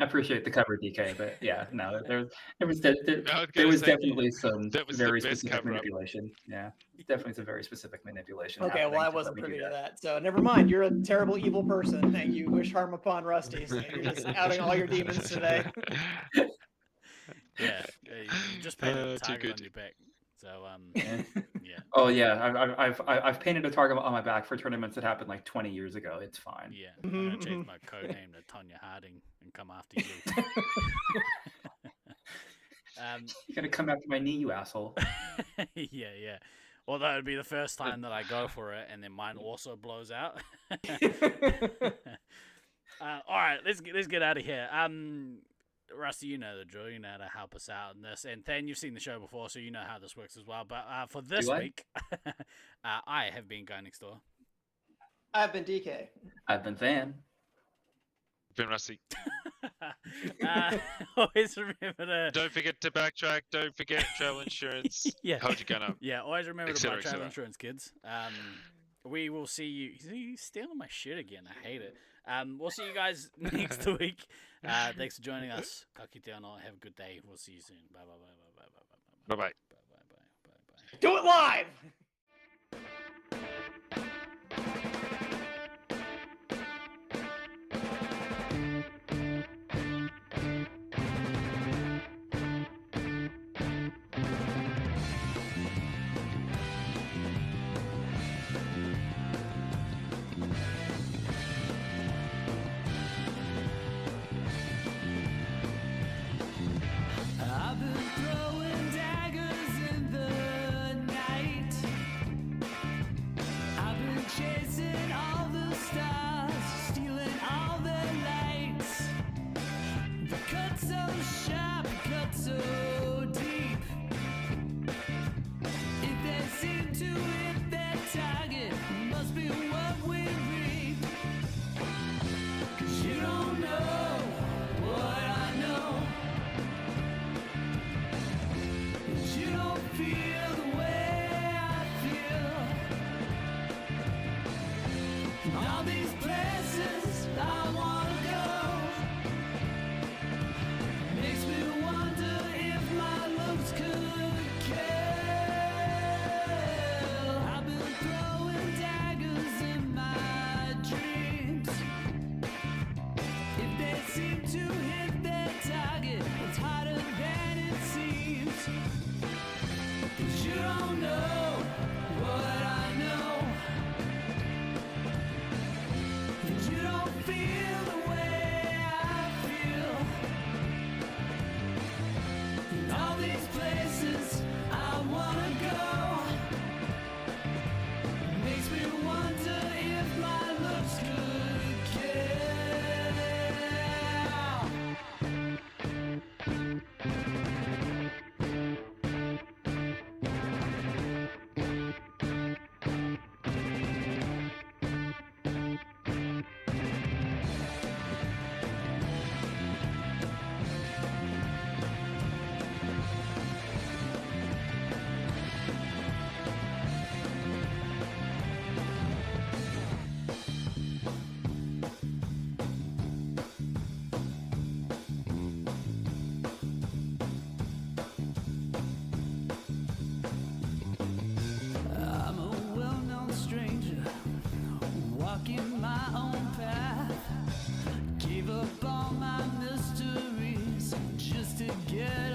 I appreciate the cover, DK, but yeah, no, there was definitely some very specific manipulation. Yeah, definitely some very specific manipulation. Okay, well, I wasn't privy to that, so never mind. You're a terrible, evil person, and you wish harm upon Rusty. So you're just outing all your demons today. Yeah, you just painted a target on your back. So yeah. Oh yeah, I've painted a target on my back for tournaments that happened like 20 years ago. It's fine. Yeah, I'm gonna change my code name to Tonya Harding and come after you. You're gonna come after my knee, you asshole. Yeah. Although it'd be the first time that I go for it, and then mine also blows out. All right, let's get out of here. Rusty, you know the drill. You know how to help us out in this. And Than, you've seen the show before, so you know how this works as well. But for this week, I have been Guy Next Door. I've been DK. I've been Than. Been Rusty. Always remember to... Don't forget to backtrack. Don't forget travel insurance. Yeah. Hold your gun up. Yeah, always remember to buy travel etc. insurance, kids. We will see you... He's stealing my shit again. I hate it. We'll see you guys next week. Thanks for joining us. Ka kite anō. Have a good day. We'll see you soon. Bye. Bye-bye. Do it live! so deep. If they seem to hit their target, must be what we reap. 'Cause you don't know what I know. And you don't feel the way I feel. And all these places I wanna go makes me wonder if my looks could kill. I've been throwing daggers in my dreams. If they seem to hit their target, it's harder than it seems. 'Cause you don't know what I know. And you don't feel the way I feel. And all these places I wanna go makes me wonder if my looks could kill. I'm a well-known stranger, walking my own path. Gave up all my mysteries just to get